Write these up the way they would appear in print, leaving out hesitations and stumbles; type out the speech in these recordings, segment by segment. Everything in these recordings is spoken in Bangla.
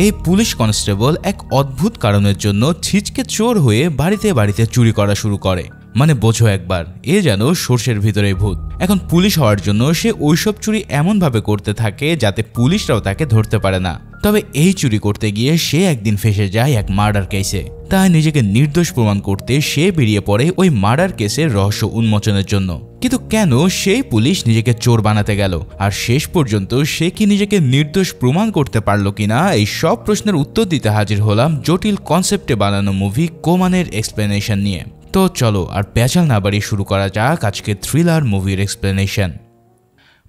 এই পুলিশ কনস্টেবল এক অদ্ভুত কারণের জন্য ছিচকে চোর হয়ে বাড়িতে বাড়িতে চুরি করা শুরু করে। মানে বোঝো একবার, এ যেন সর্ষের ভিতরে ভূত। এখন পুলিশ হওয়ার জন্য সে ওইসব চুরি এমনভাবে করতে থাকে যাতে পুলিশরাও তাকে ধরতে পারে না। তবে এই চুরি করতে গিয়ে সে একদিন ফেঁসে যায় এক মার্ডার কেসে। তাই নিজেকে নির্দোষ প্রমাণ করতে সে বেরিয়ে পড়ে ওই মার্ডার কেসের রহস্য উন্মোচনের জন্য। কিন্তু কেন সেই পুলিশ নিজেকে চোর বানাতে গেল, আর শেষ পর্যন্ত সে কি নিজেকে নির্দোষ প্রমাণ করতে পারলো কিনা, এই সব প্রশ্নের উত্তর দিতে হাজির হলাম জটিল কনসেপ্টে বানানো মুভি কোমানের এক্সপ্লেনেশন নিয়ে। তো চলো আর পেঁচাল না বাড়িয়ে শুরু করা যাক আজকে থ্রিলার মুভির এক্সপ্লেনেশন।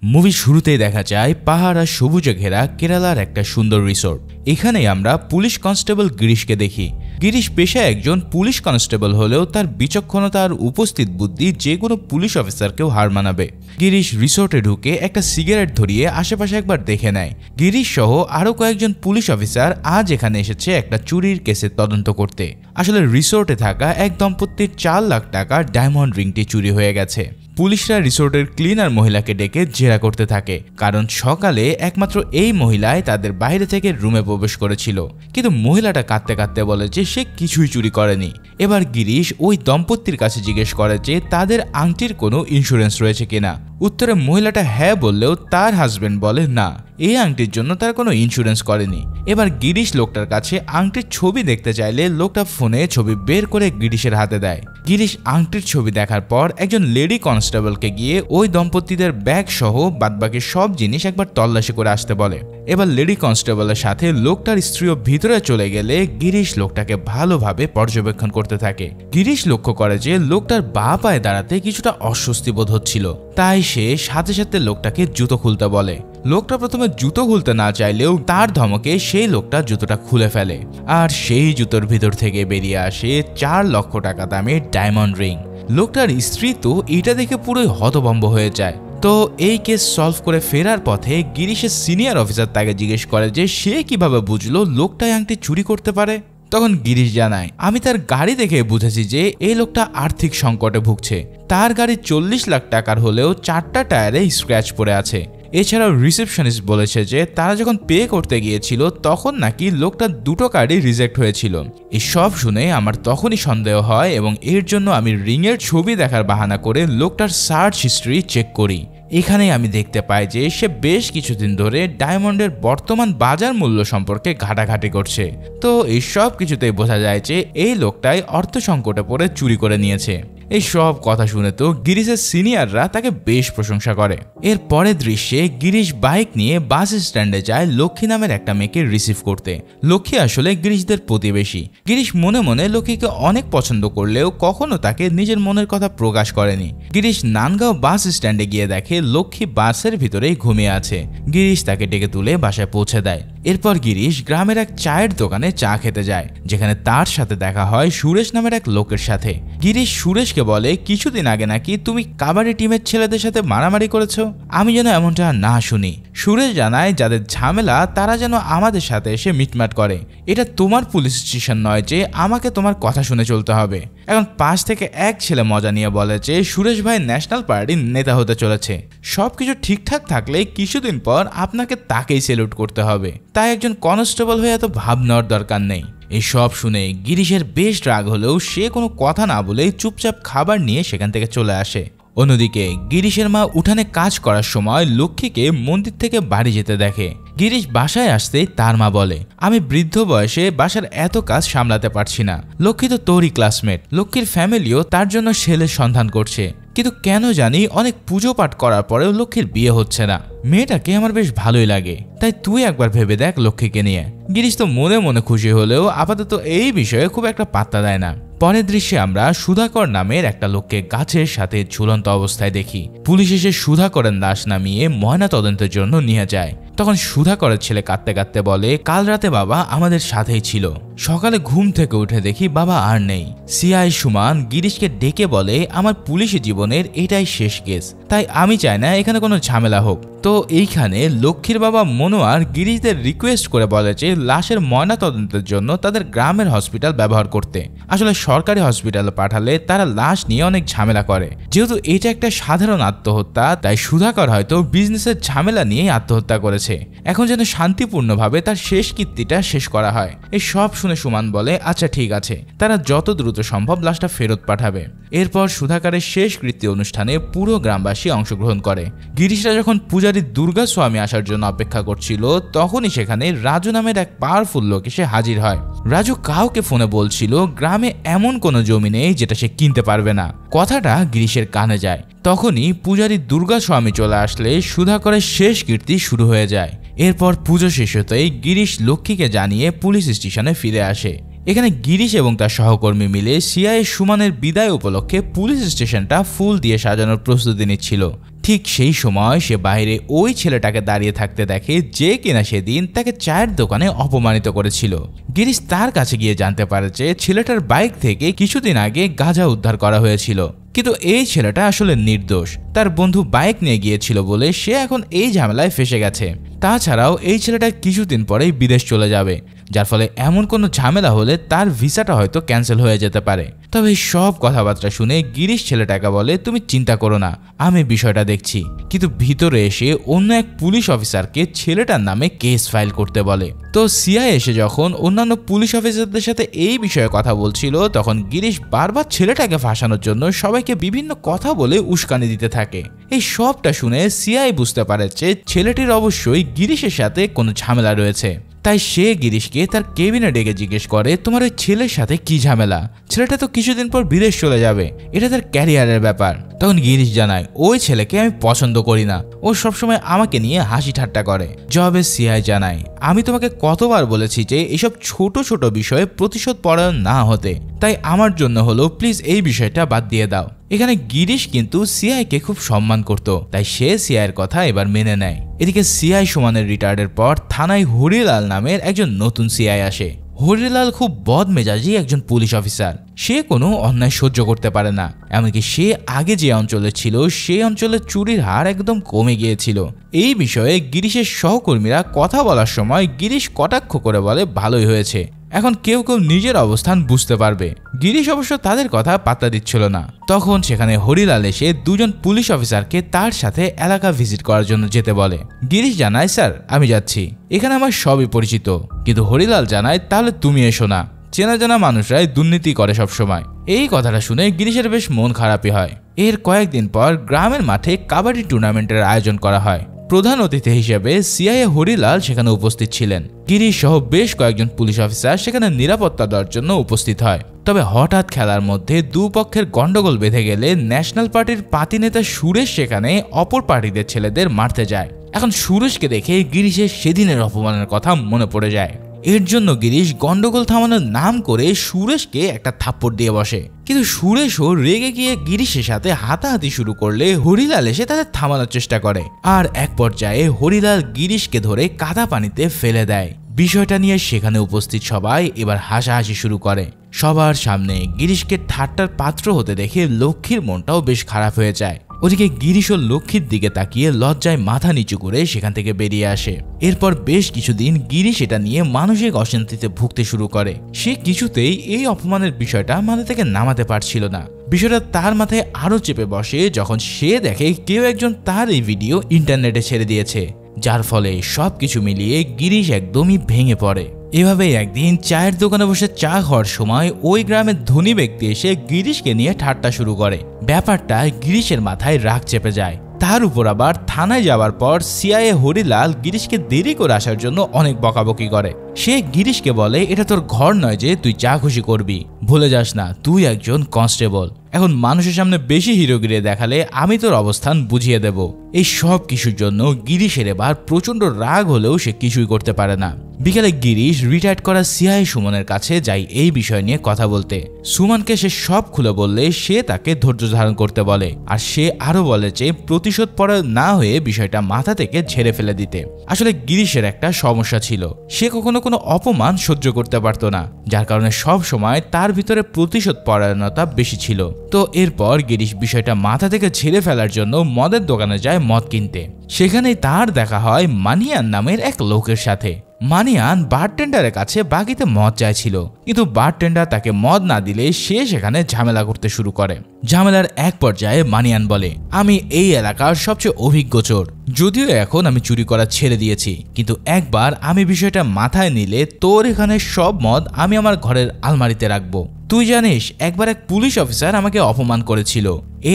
মুভি শুরুতেই দেখা যায় পাহাড় আর সবুজে ঘেরা কেরালার একটা সুন্দর রিসোর্ট। এখানেই আমরা পুলিশ কনস্টেবল গিরিশকে দেখি। গিরিশ পেশায় একজন পুলিশ কনস্টেবল হলেও তার বিচক্ষণতা আর উপস্থিত বুদ্ধি যে কোনো পুলিশ অফিসারকেও হার মানাবে। গিরিশ রিসোর্টে ঢুকে একটা সিগারেট ধরিয়ে আশেপাশে একবার দেখে নেয়। গিরিশ সহ আরও কয়েকজন পুলিশ অফিসার আজ এখানে এসেছে একটা চুরির কেসের তদন্ত করতে। আসলে রিসোর্টে থাকা এক দম্পতির 4 লাখ টাকার ডায়মন্ড রিংটি চুরি হয়ে গেছে। পুলিশরা রিসোর্টের ক্লিনার মহিলাকে ডেকে জেরা করতে থাকে, কারণ সকালে একমাত্র এই মহিলাই তাদের বাইরে থেকে রুমে প্রবেশ করেছিল। কিন্তু মহিলাটা কাঁদতে কাঁদতে বলে যে সে কিছুই চুরি করেনি। এবার গিরিশ ওই দম্পতির কাছে জিজ্ঞেস করে যে তাদের আংটির কোনো ইন্স্যুরেন্স রয়েছে কিনা। উত্তরে মহিলাটা হ্যাঁ বললেও তার হাজবেন্ড বলে না, এই আংটির জন্য তার কোনো ইন্স্যুরেন্স করেনি। এবার গিরিশ লোকটার কাছে আংটির ছবি দেখতে চাইলে লোকটা ফোনে ছবি বের করে গিরিশের হাতে দেয়। গিরিশ আংটির ছবি দেখার পর একজন লেডি কনস্টেবলকে গিয়ে ওই দম্পতিদের ব্যাগ সহ বাদবাকি সব জিনিস একবার তল্লাশি করে আসতে বলে। এবার লেডি কনস্টেবলের সাথে লোকটার স্ত্রীও ভিতরে চলে গেলে গিরিশ লোকটাকে ভালোভাবে পর্যবেক্ষণ করতে থাকে। গিরিশ লক্ষ্য করে যে লোকটার বাঁ পায়ে দাঁড়াতে কিছুটা অস্বস্তি বোধ হচ্ছিল, তাই সে সাথে সাথে লোকটাকে জুতো খুলতে বলে। লোকটা প্রথমে জুতো খুলতে না চাইলেও তার ধমকে সেই লোকটা জুতোটা খুলে ফেলে, আর সেই জুতোর ভিতর থেকে বেরিয়ে আসে 4 লক্ষ টাকা দামের ডায়মন্ড রিং। লোকটার স্ত্রী তো এটা দেখে পুরোই হতভম্ব হয়ে যায়। তো এই কেস সলভ করে ফেরার পথে গিরিশের সিনিয়র অফিসার তাকে জিজ্ঞেস করে যে সে কিভাবে বুঝলো লোকটাই আংটি চুরি করতে পারে। তখন গিরিশ জানায়, আমি তার গাড়ি দেখে বুঝেছি যে এই লোকটা আর্থিক সংকটে ভুগছে। তার গাড়ি 40 লাখ টাকার হলেও 4টা টায়ারে স্ক্র্যাচ পড়ে আছে। এছাড়াও রিসেপশনিস্ট বলেছে যে তারা যখন পে করতে গিয়েছিল তখন নাকি লোকটা 2টো কার্ডই রিজেক্ট হয়েছিল। এই সব শুনে আমার তখনই সন্দেহ হয় এবং এর জন্য আমি রিংয়ের ছবি দেখার বাহানা করে লোকটার সার্চ হিস্ট্রি চেক করি। এখানেই আমি দেখতে পাই যে সে বেশ কিছুদিন ধরে ডায়মন্ডের বর্তমান বাজার মূল্য সম্পর্কে ঘাটাঘাটি করছে। তো এই সব কিছুতেই বোঝা যায় যে এই লোকটাই অর্থ সংকটে পড়ে চুরি করে নিয়েছে। এই সব কথা শুনে তো গিরিশের সিনিয়ররা তাকে বেশ প্রশংসা করে। এর পরের দৃশ্যে গিরিশ বাইক নিয়ে বাস স্ট্যান্ডে যায় লক্ষ্মী নামের একটা মেয়েকে রিসিভ করতে। লক্ষ্মী আসলে গিরিশদের প্রতিবেশী। গিরিশ মনে মনে লক্ষ্মীকে অনেক পছন্দ করলেও কখনো তাকে নিজের মনের কথা প্রকাশ করেনি। গিরিশ নানগাঁও বাস স্ট্যান্ডে গিয়ে দেখে লক্ষ্মী বাসের ভিতরেই ঘুমিয়ে আছে। গিরিশ তাকে ডেকে তুলে বাসায় পৌঁছে দেয়। এরপর গিরিশ গ্রামের এক চায়ের দোকানে চা খেতে যায়, যেখানে তার সাথে দেখা হয় সুরেশ নামের এক লোকের সাথে। গিরিশ সুরেশকে বলে, কিছুদিন আগে নাকি তুমি কাবাডি টিমের ছেলেদের সাথে মারামারি করেছো, আমি যেন এমনটা না শুনি। সুরেশ জানায় যাদের ঝামেলা তারা যেন আমাদের সাথে এসে মিটমাট করে। এটা তোমার পুলিশ স্টেশন নয় যে আমাকে তোমার কথা শুনে চলতে হবে। এখন পাশ থেকে এক ছেলে মজা নিয়ে বলে যে সুরেশ ভাই ন্যাশনাল পার্টির নেতা হতে চলেছে। সবকিছু ঠিকঠাক থাকলে কিছুদিন পর আপনাকে তাকেই সেলুট করতে হবে, তাই একজন কনস্টেবল হয়ে এত ভাব নেওয়ার দরকার নেই। এই সব শুনে গিরিশের বেশ রাগ হলেও সে কোনো কথা না বলেই চুপচাপ খাবার নিয়ে সেখান থেকে চলে আসে। অন্যদিকে গিরিশের মা উঠানে কাজ করার সময় লক্ষ্মীকে মন্দির থেকে বাড়ি যেতে দেখে। গিরিশ বাসায় আসতেই তার মা বলে, আমি বৃদ্ধ বয়সে বাসার এত কাজ সামলাতে পারছি না। লক্ষ্মী তো তোরই ক্লাসমেট, লক্ষ্মীর ফ্যামিলিও তার জন্য ছেলের সন্ধান করছে, কিন্তু কেন জানি অনেক পুজো পাঠ করার পরেও লক্ষ্মীর বিয়ে হচ্ছে না। মেয়েটাকে আমার বেশ ভালোই লাগে, তাই তুই একবার ভেবে দেখ লক্ষ্মীকে নিয়ে। গিরিশ তো মনে মনে খুশি হলেও আপাতত এই বিষয়ে খুব একটা পাত্তা দেয় না। পরের দৃশ্যে আমরা সুধাকর নামের একটা লোককে গাছের সাথে ঝুলন্ত অবস্থায় দেখি। পুলিশ এসে সুধাকরের লাশ নামিয়ে ময়না তদন্তের জন্য নিয়ে যায়। তখন সুধাকরের ছেলে কাঁদতে কাঁদতে বলে, কাল রাতে বাবা আমাদের সাথেই ছিল, সকালে ঘুম থেকে উঠে দেখি বাবা আর নেই। সিআই সুমান গিরিশকে ডেকে বলে, আমার পুলিশি জীবনের এটাই শেষ কেস, তাই আমি চাই না এখানে কোনো ঝামেলা হোক। তো এইখানে লক্ষ্মীর বাবা মনোয়ার গিরিশদের রিকোয়েস্ট করে বলে যে লাশের ময়না তদন্তের জন্য তাদের গ্রামের হসপিটাল ব্যবহার করতে। আসলে সরকারি হসপিটালে পাঠালে তারা লাশ নিয়ে অনেক ঝামেলা করে। যেহেতু এটা একটা সাধারণ আত্মহত্যা, তাই সুধাকর হয়তো বিজনেসের ঝামেলা নিয়েই আত্মহত্যা করেছে। চলেছে, এখন যেন শান্তিপূর্ণভাবে তার শেষ কীর্তিটা শেষ করা হয়। এই সব শুনে সুমন বলে আচ্ছা ঠিক আছে, তারা যত দ্রুত সম্ভব লাশটা ফেরত পাঠাবে। এরপর সুধাকারের শেষ কৃত্য অনুষ্ঠানে পুরো গ্রামবাসী অংশগ্রহণ করে। গিরিশরা যখন পূজারী দুর্গা স্বামী আসার জন্য অপেক্ষা করছিল, তখনই সেখানে রাজু নামের এক পাওয়ারফুল লোক এসে হাজির হয়। রাজু কাউকে ফোনে বলছিল গ্রামে এমন কোনো জমি নেই যেটা সে কিনতে পারবে না। কথাটা গিরিশের কানে যায়। তখনই পূজারী দুর্গা স্বামী চলে আসলে সুধাকরের শেষ কীর্তি শুরু হয়ে যায়। এরপর পুজো শেষ হতেই গিরিশ লক্ষ্মীকে জানিয়ে পুলিশ স্টেশনে ফিরে আসে। এখানে গিরিশ এবং তার সহকর্মী মিলে সিআইএ সুমনের বিদায় উপলক্ষে পুলিশ স্টেশনটা ফুল দিয়ে সাজানোর প্রস্তুতি নিচ্ছিল। ঠিক সেই সময় সে বাইরে ওই ছেলেটাকে দাঁড়িয়ে থাকতে দেখে, যে কিনা সেদিন তাকে চায়ের দোকানে অপমানিত করেছিল। গিরিশ তার কাছে গিয়ে জানতে পারে যে ছেলেটার বাইক থেকে কিছুদিন আগে গাঁজা উদ্ধার করা হয়েছিল, কিন্তু এই ছেলেটা আসলে নির্দোষ। তার বন্ধু বাইক নিয়ে গিয়েছিল বলে সে এখন এই ঝামেলায় ফেসে গেছে। তাছাড়াও এই ছেলেটা কিছুদিন পরেই বিদেশ চলে যাবে, যার ফলে এমন কোনো ঝামেলা হলে তার ভিসাটা হয়তো ক্যান্সেল হয়ে যেতে পারে। তবে এই সব কথাবার্তা শুনে গিরিশ ছেলেটাকে বলে তুমি চিন্তা করো না, আমি বিষয়টা দেখছি। কিন্তু ভিতরে এসে অন্য এক পুলিশ অফিসারকে ছেলেটার নামে কেস ফাইল করতে বলে। তো সিআই এসে যখন অন্যান্য পুলিশ অফিসারদের সাথে এই বিষয়ে কথা বলছিল, তখন গিরিশ বারবার ছেলেটাকে ফাঁসানোর জন্য সবাইকে বিভিন্ন কথা বলে উস্কানি দিতে থাকে। এই সবটা শুনে সিআই বুঝতে পারে যে ছেলেটির অবশ্যই গিরিশের সাথে কোনো ঝামেলা রয়েছে। তাই সে গিরিশকে তার কেবিনে ডেকে জিজ্ঞেস করে তোমার ওই ছেলের সাথে কি ঝামেলা? ছেলেটা তো কিছুদিন পর বিদেশ চলে যাবে, এটা তার ক্যারিয়ারের ব্যাপার। তখন গিরিশ জানায় ওই ছেলেকে আমি পছন্দ করি না, ও সবসময় আমাকে নিয়ে হাসি ঠাট্টা করে। জবাবে সিআই জানায় আমি তোমাকে কতবার বলেছি যে এসব ছোট ছোট বিষয়ে প্রতিশোধ পরায়ণ না হতে, তাই আমার জন্য হলো প্লিজ এই বিষয়টা বাদ দিয়ে দাও। এখানে গিরিশ কিন্তু সিআইকে খুব সম্মান করত, তাই সে সিআইয়ের কথা এবার মেনে নেয়। এদিকে সিআই সুমনের রিটায়ার্ডের পর থানায় হরিলাল নামের একজন নতুন সিআই আসে। হরিলাল খুব বদমেজাজি একজন পুলিশ অফিসার। সে কোনো অন্যায় সহ্য করতে পারে না, এমনকি সে আগে যে অঞ্চলে ছিল সেই অঞ্চলে চুরির হার একদম কমে গিয়েছিল। এই বিষয়ে গিরিশের সহকর্মীরা কথা বলার সময় গিরিশ কটাক্ষ করে বলে ভালোই হয়েছে, এখন কেউ কেউ নিজের অবস্থান বুঝতে পারবে। গিরিশ অবশ্য তাদের কথা পাত্তা দিচ্ছিল না। তখন সেখানে হরিলাল এসে দুজন পুলিশ অফিসারকে তার সাথে এলাকা ভিজিট করার জন্য যেতে বলে। গিরিশ জানায় স্যার আমি যাচ্ছি, এখানে আমার সবই পরিচিত। কিন্তু হরিলাল জানায় তাহলে তুমি এসো না, চেনা জানা মানুষরাই দুর্নীতি করে সবসময়। এই কথাটা শুনে গিরিশের বেশ মন খারাপই হয়। এর কয়েকদিন পর গ্রামের মাঠে কাবাডি টুর্নামেন্টের আয়োজন করা হয়। প্রধান অতিথি হিসেবে সিআইএ হরিলাল সেখানে উপস্থিত ছিলেন। গিরিশ সহ বেশ কয়েকজন পুলিশ অফিসার সেখানে নিরাপত্তা দেওয়ার জন্য উপস্থিত হয়। তবে হঠাৎ খেলার মধ্যে দুপক্ষের গন্ডগোল বেঁধে গেলে ন্যাশনাল পার্টির পাতি নেতা সুরেশ সেখানে অপর পার্টিদের ছেলেদের মারতে যায়। এখন সুরেশকে দেখে গিরিশের সেদিনের অপমানের কথা মনে পড়ে যায়। এর জন্য গিরিশ গন্ডগোল থামানোর নাম করে সুরেশকে একটা থাপ্পড় দিয়ে বসে। কিন্তু সুরেশও রেগে গিয়ে গিরিশের সাথে হাতাহাতি শুরু করলে হরিলাল এসে তাদের থামানোর চেষ্টা করে। আর এক পর্যায়ে হরিলাল গিরিশকে ধরে কাদা পানিতে ফেলে দেয়। বিষয়টা নিয়ে সেখানে উপস্থিত সবাই এবার হাসাহাসি শুরু করে। সবার সামনে গিরিশকে ঠাট্টার পাত্র হতে দেখে লক্ষ্মীর মনটাও বেশ খারাপ হয়ে যায়। ওদিকে গিরিশ ও লক্ষ্মীর দিকে তাকিয়ে লজ্জায় মাথা নিচু করে সেখান থেকে বেরিয়ে আসে। এরপর বেশ কিছুদিন গিরিশ এটা নিয়ে মানসিক অশান্তিতে ভুগতে শুরু করে। সে কিছুতেই এই অপমানের বিষয়টা মাথা থেকে নামাতে পারছিল না। বিষয়টা তার মাথায় আরো চেপে বসে যখন সে দেখে কেউ একজন তার এই ভিডিও ইন্টারনেটে ছেড়ে দিয়েছে, যার ফলে সবকিছু মিলিয়ে গিরিশ একদমই ভেঙে পড়ে। এভাবেই একদিন চায়ের দোকানে বসে চা খাওয়ার সময় ওই গ্রামের ধনী ব্যক্তি এসে গিরিশকে নিয়ে ঠাট্টা শুরু করে। ব্যাপারটা গিরিশের মাথায় রাগ চেপে যায়। তার উপর আবার থানায় যাওয়ার পর সিআইএ হরিলাল গিরিশকে দেরি করে আসার জন্য অনেক বকাবকি করে। সে গিরিশকে বলে এটা তোর ঘর নয় যে তুই যা খুশি করবি, ভুলে যাস না তুই একজন কনস্টেবল। এখন মানুষের সামনে বেশি হিরোগিরি দেখালে আমি তোর অবস্থান বুঝিয়ে দেব। এই সব কিছুর জন্য গিরিশের এবার প্রচন্ড রাগ হলেও সে কিছুই করতে পারে না। বিকেলে গিরিশ রিটায়ার্ড করা সিআই সুমনের কাছে যাই এই বিষয় নিয়ে কথা বলতে। সুমনকে সে সব খুলে বললে সে তাকে ধৈর্য ধারণ করতে বলে, আর সে আরো বলে যে প্রতিশোধ পরায়ণ না হয়ে বিষয়টা মাথা থেকে ঝেড়ে ফেলে দিতে। আসলে গিরিশের একটা সমস্যা ছিল, সে কখনো কোনো অপমান সহ্য করতে পারতো না, যার কারণে সব সময় তার ভিতরে প্রতিশোধ পরায়ণতা বেশি ছিল। তো এরপর গিরিশ বিষয়টা মাথা থেকে ঝেড়ে ফেলার জন্য মদের দোকানে যায় মদ কিনতে। সেখানেই তার দেখা হয় মানিয়ান নামের এক লোকের সাথে। মানিয়ান বারটেন্ডারের কাছে বাকিতে মদ চাইছিল, কিন্তু বারটেন্ডার তাকে মদ না দিলে সে সেখানে ঝামেলা করতে শুরু করে। ঝামেলার এক পর্যায়ে মানিয়ান বলে, আমি এই এলাকার সবচেয়ে অভিজ্ঞ চোর, যদিও এখন আমি চুরি করা ছেড়ে দিয়েছি, কিন্তু একবার আমি বিষয়টা মাথায় নিলে তোর এখানে সব মদ আমি আমার ঘরের আলমারিতে রাখবো। তুই জানিস একবার এক পুলিশ অফিসার আমাকে অপমান করেছিল,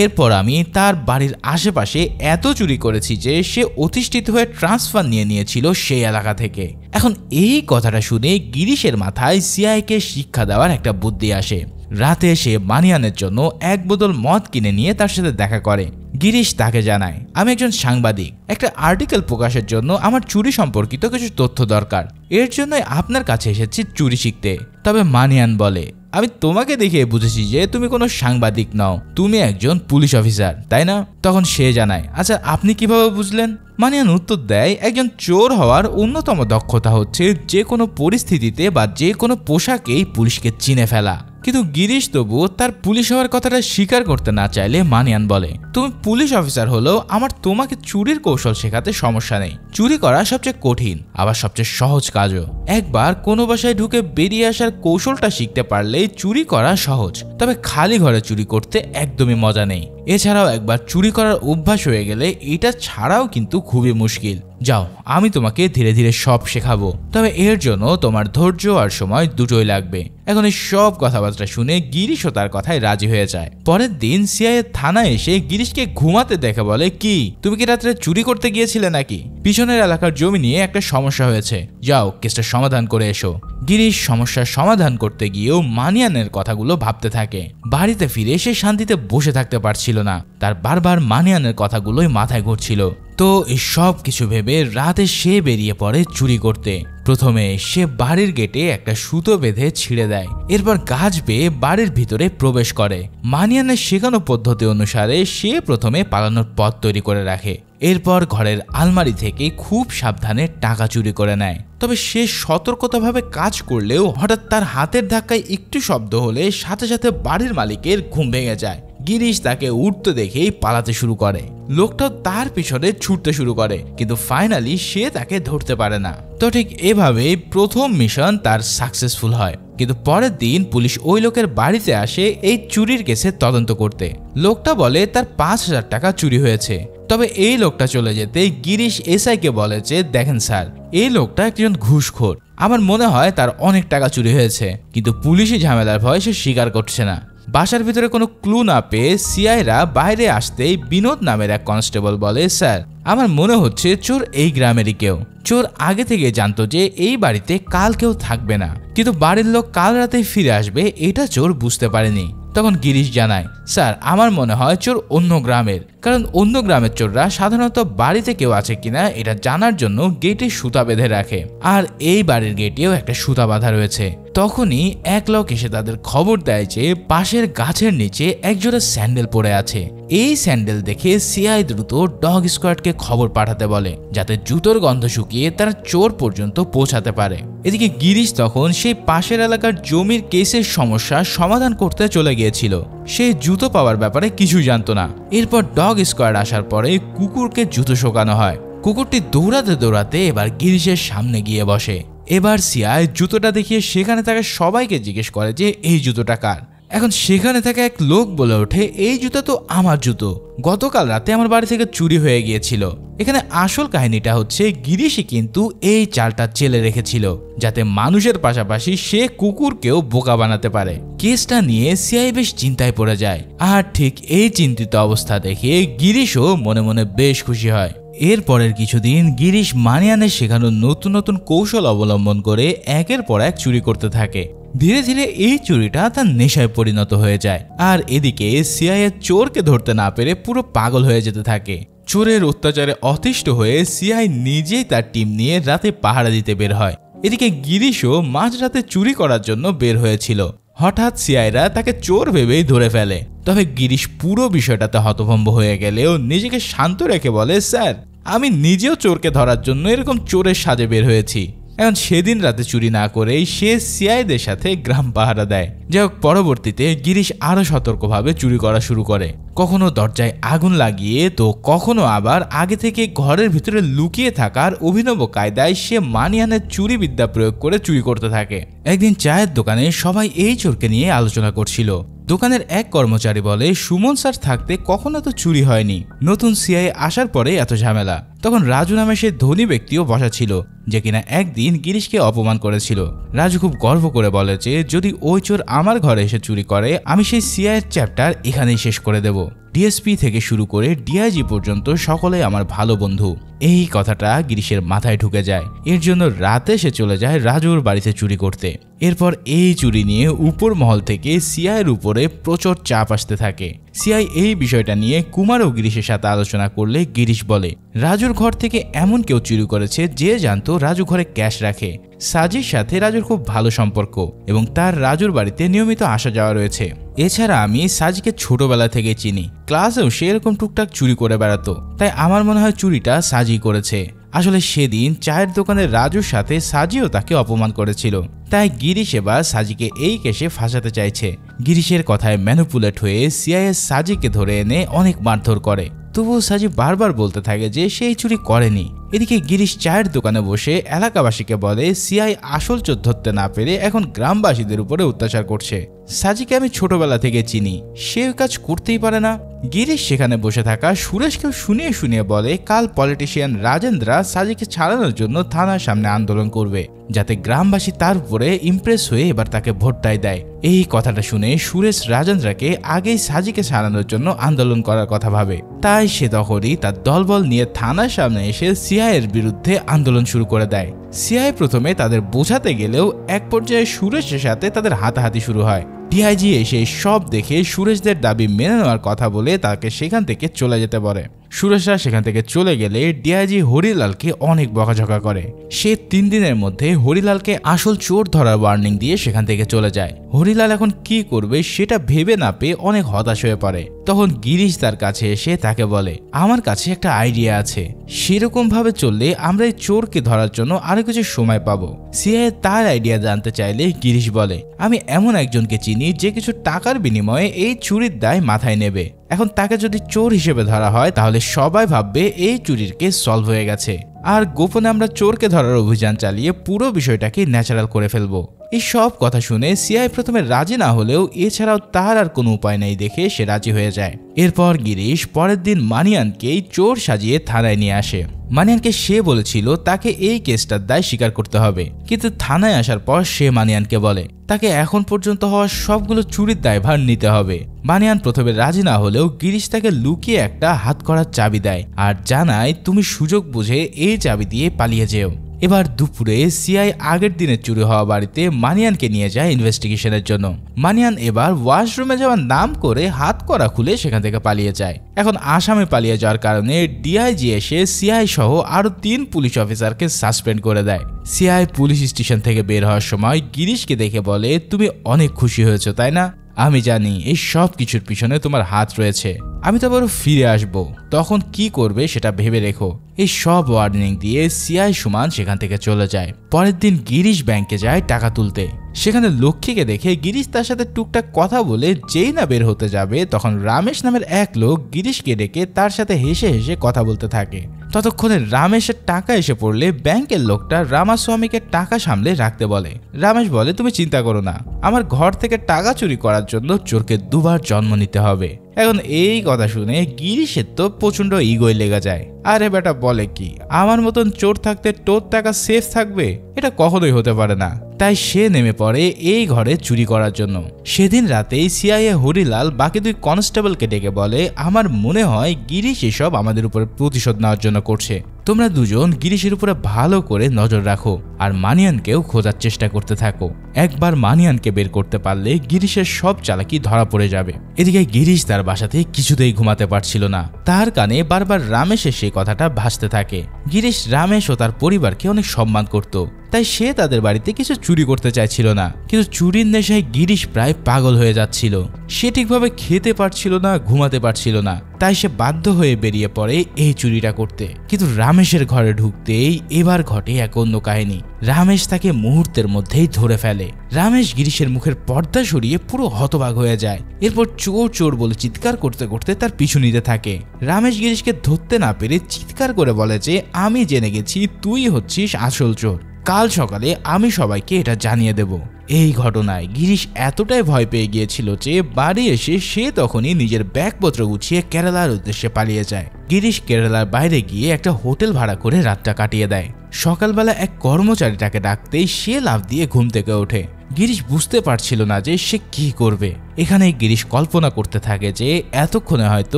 এরপর আমি তার বাড়ির আশেপাশে এত চুরি করেছি যে সে অতিষ্ঠিত হয়ে ট্রান্সফার নিয়েছিল সেই এলাকা থেকে। এখন এই কথাটা শুনে গিরিশের মাথায় সিআইকে শিক্ষা দেওয়ার একটা বুদ্ধি আসে। রাতে সে মানিয়ানের জন্য এক বোতল মদ কিনে নিয়ে তার সাথে দেখা করে। গিরিশ তাকে জানায়, আমি একজন সাংবাদিক, একটা আর্টিকেল প্রকাশের জন্য আমার চুরি সম্পর্কিত কিছু তথ্য দরকার, এর জন্যই আপনার কাছে এসেছি চুরি শিখতে। তবে মানিয়ান বলে, আমি তোমাকে দেখে বুঝেছি যে তুমি কোনো সাংবাদিক নও, তুমি একজন পুলিশ অফিসার, তাই না? তখন সে জানায়, আচ্ছা আপনি কিভাবে বুঝলেন? মানিয়ান উত্তর দেয়, একজন চোর হওয়ার অন্যতম দক্ষতা হচ্ছে যে কোনো পরিস্থিতিতে বা যে কোনো পোশাকেই পুলিশকে চিনে ফেলা। কিন্তু গিরিশ তবু তার পুলিশ হওয়ার কথাটা স্বীকার করতে না চাইলে মানিয়ান বলে, তুমি পুলিশ অফিসার হলেও আমার তোমাকে চুরির কৌশল শেখাতে সমস্যা নেই। চুরি করা সবচেয়ে কঠিন আবার সবচেয়ে সহজ কাজও। একবার কোনো বাসায় ঢুকে বেরিয়ে আসার কৌশলটা শিখতে পারলেই চুরি করা সহজ, তবে খালি ঘরে চুরি করতে একদমই মজা নেই। এছাড়াও একবার চুরি করার অভ্যাস হয়ে গেলে এটা ছাড়াও কিন্তু খুবই মুশকিল। যাও, আমি তোমাকে ধীরে ধীরে সব শেখাবো, তবে এর জন্য তোমার ধৈর্য আর সময় দুটোই লাগবে। এখন এই সব কথাবার্তা শুনে গিরিশও তার কথায় রাজি হয়ে যায়। পরের দিন সিআইএ থানায় এসে গিরিশকে ঘুমাতে দেখে বলে, কি তুমি কি রাত্রে চুরি করতে গিয়েছিলে নাকি? পিছনের এলাকার জমি নিয়ে একটা সমস্যা হয়েছে, যাও কেসটা সমাধান করে এসো। গিরিশ সমস্যার সমাধান করতে গিয়েও মানিয়ানের কথাগুলো ভাবতে থাকে। বাড়িতে ফিরে সে শান্তিতে বসে থাকতে পারছিল না, তার বারবার মানিয়ানের কথাগুলোই মাথায় ঘুরছিল। তো এই সব কিছু ভেবে রাতে সে বেরিয়ে পড়ে চুরি করতে। প্রথমে সে বাড়ির গেটে একটা সুতো বেঁধে ছিঁড়ে দেয়, এরপর গাছ বেয়ে বাড়ির ভিতরে প্রবেশ করে। মানিয়ানের শেখানো পদ্ধতি অনুসারে সে প্রথমে পালানোর পথ তৈরি করে রাখে, এরপর ঘরের আলমারি থেকে খুব সাবধানে টাকা চুরি করে নেয়। তবে সে সতর্কতাভাবে কাজ করলেও হঠাৎ তার হাতের ধাক্কায় একটু শব্দ হলে সাথে সাথে বাড়ির মালিকের ঘুম ভেঙে যায়। গিরিশ তাকে উঠতে দেখেই পালাতে শুরু করে, লোকটাও তার পিছনে ছুটতে শুরু করে, কিন্তু ফাইনালি সে তাকে ধরতে পারে না। তো ঠিক এভাবেই প্রথম মিশন তার সাকসেসফুল হয়। কিন্তু পরের দিন পুলিশ ওই লোকের বাড়িতে আসে এই চুরির কেসে তদন্ত করতে। লোকটা বলে তার ৫,০০০ টাকা চুরি হয়েছে। তবে এই লোকটা চলে যেতে গিরিশ এসআইকে বলে যে, দেখেন স্যার, এই লোকটা একজন ঘুষখোর, আমার মনে হয় তার অনেক টাকা চুরি হয়েছে, কিন্তু পুলিশি ঝামেলার ভয় সে স্বীকার করছে না। বাসার ভিতরে কোনো ক্লু না পেয়ে সিআইরা বাইরে আসতেই বিনোদ নামের এক কনস্টেবল বলে, স্যার আমার মনে হচ্ছে চোর এই গ্রামেরই কেউ। চোর আগে থেকে জানতো যে এই বাড়িতে কাল কেউ থাকবে না, কিন্তু বাড়ির লোক কাল রাতে ফিরে আসবে এটা চোর বুঝতে পারেনি। তখন গিরিশ জানায়, স্যার আমার মনে হয় চোর অন্য গ্রামের, কারণ অন্য গ্রামের চোররা সাধারণত বাড়িতে কেউ আছে কিনা এটা জানার জন্য গেটে সুতা বেঁধে রাখে, আর এই বাড়ির গেটেও একটা সুতা বাঁধা রয়েছে। তখনই এক লোক এসে তাদের খবর দেয় যে পাশের গাছের নিচে একজোড়া স্যান্ডেল পড়ে আছে। এই স্যান্ডেল দেখে সিআই দ্রুত ডগ স্কোয়াডকে খবর পাঠাতে বলে, যাতে জুতোর গন্ধ শুকিয়ে তারা চোর পর্যন্ত পৌঁছাতে পারে। এদিকে গিরিশ তখন সেই পাশের এলাকার জমির কেসের সমস্যা সমাধান করতে চলে গিয়েছিল। সে জুতো পাওয়ার ব্যাপারে কিছুই জানতো না। এরপর ডগ স্কোয়াড আসার পরে কুকুরকে জুতো শোকানো হয়। কুকুরটি দৌড়াতে দৌড়াতে এবার গিরিশের সামনে গিয়ে বসে। এবার সিআই জুতোটা দেখিয়ে সেখানে থাকা সবাইকে জিজ্ঞেস করে যে এই জুতোটা কার। এখন সেখানে থাকা এক লোক বলে ওঠে, এই জুতো তো আমার জুতো, গতকাল রাতে আমার বাড়ি থেকে চুরি হয়ে গিয়েছিল। এখানে আসল কাহিনীটা হচ্ছে গিরিশই কিন্তু এই চালটা চেলে রেখেছিল, যাতে মানুষের পাশাপাশি সে কুকুরকেও বোকা বানাতে পারে। কেসটা নিয়ে সিআই বেশ চিন্তায় পড়ে যায়, আর ঠিক এই চিন্তিত অবস্থা দেখে গিরিশও মনে মনে বেশ খুশি হয়। এরপরের কিছুদিন গিরিশ মানিয়ানের শেখানো নতুন নতুন কৌশল অবলম্বন করে একের পর এক চুরি করতে থাকে। ধীরে ধীরে এই চুরিটা তার নেশায় পরিণত হয়ে যায়, আর এদিকে সিআইএ চোরকে ধরতে না পেরে পুরো পাগল হয়ে যেতে থাকে। চোরের অত্যাচারে অতিষ্ঠ হয়ে সিআই নিজেই তার টিম নিয়ে রাতে পাহারা দিতে বের হয়। এদিকে গিরিশও মাঝরাতে চুরি করার জন্য বের হয়েছিল। হঠাৎ সিআইরা তাকে চোর ভেবেই ধরে ফেলে। তবে গিরিশ পুরো বিষয়টাতে হতভম্ব হয়ে গেলেও নিজেকে শান্ত রেখে বলে, স্যার আমি নিজেও চোরকে ধরার জন্য এরকম চোরের সাজে বের হয়েছি। এখন সেদিন রাতে চুরি না করেই সে সিআইদের সাথে গ্রাম পাহারা দেয়। যাই হোক, পরবর্তীতে গিরিশ আরো সতর্কভাবে চুরি করা শুরু করে। কখনো দরজায় আগুন লাগিয়ে তো কখনো আবার আগে থেকে ঘরের ভিতরে লুকিয়ে থাকার অভিনব কায়দায় সে মানিয়ানের চুরি বিদ্যা প্রয়োগ করে চুরি করতে থাকে। একদিন চায়ের দোকানে সবাই এই চোরকে নিয়ে আলোচনা করছিল। দোকানের এক কর্মচারী বলে, সুমন স্যার থাকতে কখনো তো চুরি হয়নি, নতুন সিআই আসার পরে এত ঝামেলা। তখন রাজু নামে সে ধনী ব্যক্তিও বসা ছিল, যে কিনা একদিন গিরিশকে অপমান করেছিল। রাজু খুব গর্ব করে বলে যে যদি ওই চোর আমার ঘরে এসে চুরি করে, আমি সেই সিআইয়ের চ্যাপ্টার এখানেই শেষ করে দেব। ডিএসপি থেকে শুরু করে ডিআইজি পর্যন্ত সকলে আমার ভালো বন্ধু। এই কথাটা গিরিশের মাথায় ঢুকে যায়। এর জন্য রাতে সে চলে যায় রাজুর বাড়িতে চুরি করতে। এরপর এই চুরি নিয়ে উপর মহল থেকে সিআইয়ের উপরে প্রচুর চাপ আসতে থাকে। সিআই এই বিষয়টা নিয়ে কুমার ও গিরিশের সাথে আলোচনা করলে গিরিশ বলে, রাজুর ঘর থেকে এমন কেউ চুরি করেছে যে জানতো রাজু ঘরে ক্যাশ রাখে। সাজির সাথে রাজুর খুব ভালো সম্পর্ক এবং তার রাজুর বাড়িতে নিয়মিত আসা যাওয়া রয়েছে। এছাড়া আমি সাজিকে ছোটবেলা থেকে চিনি, ক্লাসেও সে এরকম টুকটাক চুরি করে বেড়াতো, তাই আমার মনে হয় চুরিটা সাজি করেছে। আসলে সেদিন চায়ের দোকানে রাজুর সাথে সাজিও তাকে অপমান করেছিল, তাই গিরিশ এবার সাজিকে এই কেসে ফাঁসাতে চাইছে। গিরিশের কথায় ম্যানিপুলেট হয়ে সিআইএ সাজিকে ধরে এনে অনেক মারধর করে, তবুও সাজি বারবার বলতে থাকে যে সেই চুরি করেনি। এদিকে গিরিশ চায়ের দোকানে বসে এলাকাবাসীকে বলে সিআই আসল চোর ধরতে না পেরে এখন গ্রামবাসীদের উপরে অত্যাচার করছে। সাজিকে আমি ছোটবেলা থেকে চিনি, সে কাজ করতেই পারে না। গিরিশ সেখানে বসে থাকা সুরেশকেও শুনিয়ে শুনিয়ে বলে কাল পলিটিশিয়ান রাজেন্দ্রা সাজিকে ছাড়ানোর জন্য থানার সামনে আন্দোলন করবে, যাতে গ্রামবাসী তার উপরে ইমপ্রেস হয়ে এবার তাকে ভোটটাই দেয়। এই কথাটা শুনে সুরেশ রাজেন্দ্রাকে আগেই সাজিকে ছাড়ানোর জন্য আন্দোলন করার কথা ভাবে, তাই সে তখনই তার দলবল নিয়ে থানার সামনে এসে সিআইয়ের বিরুদ্ধে আন্দোলন শুরু করে দেয়। সিআই প্রথমে তাদের বোঝাতে গেলেও এক পর্যায়ে সুরেশের সাথে তাদের হাতাহাতি শুরু হয়। ডিআইজি এসে সব দেখে সুরেশদের দাবি মেনে নেওয়ার কথা বলে তাকে সেখান থেকে চলে যেতে বলে। সুরেশরা সেখান থেকে চলে গেলে ডিআইজি হরিলালকে অনেক বকাঝকা করে। সে 3 দিনের মধ্যে হরিলালকে আসল চোর ধরার ওয়ার্নিং দিয়ে সেখান থেকে চলে যায়। হরিলাল এখন কি করবে সেটা ভেবে না পেয়ে অনেক হতাশ হয়ে পড়ে। তখন গিরিশ তার কাছে এসে তাকে বলে, আমার কাছে একটা আইডিয়া আছে, সেরকম ভাবে চললে আমরা এই চোরকে ধরার জন্য আরো কিছু সময় পাবো। সিআই তার আইডিয়া জানতে চাইলে গিরিশ বলে, আমি এমন একজনকে চিনি যে কিছু টাকার বিনিময়ে এই চুরির দায় মাথায় নেবে। এখন তাকে যদি চোর হিসেবে ধরা হয় তাহলে সবাই ভাববে এই চুরির কেস সলভ হয়ে গেছে, আর গোপনে আমরা চোরকে ধরার অভিযান চালিয়ে পুরো বিষয়টাকে ন্যাচারাল করে ফেলবো। এই সব কথা শুনে সিআই প্রথমে রাজি না হলেও এছাড়াও তার আর কোনো উপায় নেই দেখে সে রাজি হয়ে যায়। এরপর গিরিশ পরের দিন মানিয়ানকেই চোর সাজিয়ে থানায় নিয়ে আসে। মানিয়ানকে সে বলেছিল তাকে এই কেসটার দায় স্বীকার করতে হবে, কিন্তু থানায় আসার পর সে মানিয়ানকে বলে তাকে এখন পর্যন্ত হওয়া সবগুলো চুরির দায়ভার নিতে হবে। মানিয়ান প্রথমে রাজি না হলেও গিরিশ তাকে লুকিয়ে একটা হাত করার চাবি দেয় আর জানায় তুমি সুযোগ বুঝে এই চাবি দিয়ে পালিয়ে যেও। এবার দুপুরে সিআই আগের দিনে চুরি হওয়া বাড়িতে মানিয়ানকে নিয়ে যায় ইনভেস্টিগেশনের জন্য। মানিয়ান এবার ওয়াশরুমে যাওয়ার নাম করে হাত করা খুলে সেখান থেকে পালিয়ে যায়। এখন আসামে পালিয়ে যাওয়ার কারণে ডিআইজি এসে সিআই সহ আরো 3 পুলিশ অফিসারকে সাসপেন্ড করে দেয়। সিআই পুলিশ স্টেশন থেকে বের হওয়ার সময় গিরিশকে দেখে বলে, তুমি অনেক খুশি হয়েছো তাই না? আমি জানি এই সব কিছুর পিছনে তোমার হাত রয়েছে, আমি তো আবার ফিরে আসব, তখন কি করবে সেটা ভেবে রেখো। এই সব ওয়ার্নিং দিয়ে সিআই সুমান সেখান থেকে চলে যায়। পরের দিন গিরিশ ব্যাংকে যায় টাকা তুলতে। সেখানে লক্ষ্মীকে দেখে গিরিশ তার সাথে টুকটাক কথা বলে যেই না বের হতে যাবে তখন রামেশ নামের এক লোক গিরিশকে ডেকে তার সাথে হেসে হেসে কথা বলতে থাকে। ততক্ষণে রামেশের টাকা এসে পড়লে ব্যাংকের লোকটা রামাস্বামীকে টাকা সামলে রাখতে বলে। রামেশ বলে, তুমি চিন্তা করো না, আমার ঘর থেকে টাকা চুরি করার জন্য চোরকে 2 বার জন্ম নিতে হবে। এখন এই কথা শুনে গিরিশের তো প্রচন্ড ইগোয় লেগে যায়। আরে বেটা বলে কি, আমার মতন চোর থাকতে তোর টাকা সেফ থাকবে? এটা কখনোই হতে পারে না। তাই সে নেমে পড়ে এই ঘরে চুরি করার জন্য। সেদিন রাতেই সিআইএ হরিলাল বাকি 2 কনস্টেবলকে ডেকে বলে, আমার মনে হয় গিরিশ এসব আমাদের উপরে প্রতিশোধ নেওয়ার জন্য করছে, তোমরা দুজন গিরিশের উপরে ভালো করে নজর রাখো আর মানিয়ানকেও খোঁজার চেষ্টা করতে থাকো। একবার মানিয়ানকে বের করতে পারলে গিরিশের সব চালাকি ধরা পড়ে যাবে। এদিকে গিরিশ তার বাসাতে কিছুতেই ঘুমাতে পারছিল না, তার কানে বারবার রামেশের সেই কথাটা ভাসতে থাকে। গিরিশ রামেশ ও তার পরিবারকে অনেক সম্মান করত, তাই সে তাদের বাড়িতে কিছু চুরি করতে চাইছিল না, কিন্তু চুরির নেশায় গিরিশ প্রায় পাগল হয়ে যাচ্ছিল। সে ঠিকভাবে খেতে পারছিল না, ঘুমাতে পারছিল না। তাই সে বাধ্য হয়ে বেরিয়ে পড়ে এই চুরিটা করতে। কিন্তু রামেশের ঘরে ঢুকতেই এবার ঘটে এক অন্য কাহিনী। রামেশ তাকে মুহূর্তের মধ্যেই ধরে ফেলে। রামেশ গিরিশের মুখের পর্দা সরিয়ে পুরো হতবাক হয়ে যায়। এরপর চোর চোর বলে চিৎকার করতে করতে তার পিছু নিতে থাকে। রামেশ গিরিশকে ধরতে না পেরে চিৎকার করে বলে যে আমি জেনে গেছি তুই হচ্ছিস আসল চোর, কাল সকালে আমি সবাইকে এটা জানিয়ে দেব। এই ঘটনায় গিরিশ এতটাই ভয় পেয়ে গিয়েছিল যে বাড়ি এসে সে তখনই নিজের ব্যাগপত্র গুছিয়ে কেরালার উদ্দেশ্যে পালিয়ে যায়। গিরিশ কেরালার বাইরে গিয়ে একটা হোটেল ভাড়া করে রাতটা কাটিয়ে দেয়। সকালবেলা এক কর্মচারী তাকে ডাকতেই সে লাফ দিয়ে ঘুম থেকে ওঠে। গিরিশ বুঝতে পারছিল না যে সে কি করবে। এখানেই গিরিশ কল্পনা করতে থাকে যে এতক্ষণে হয়তো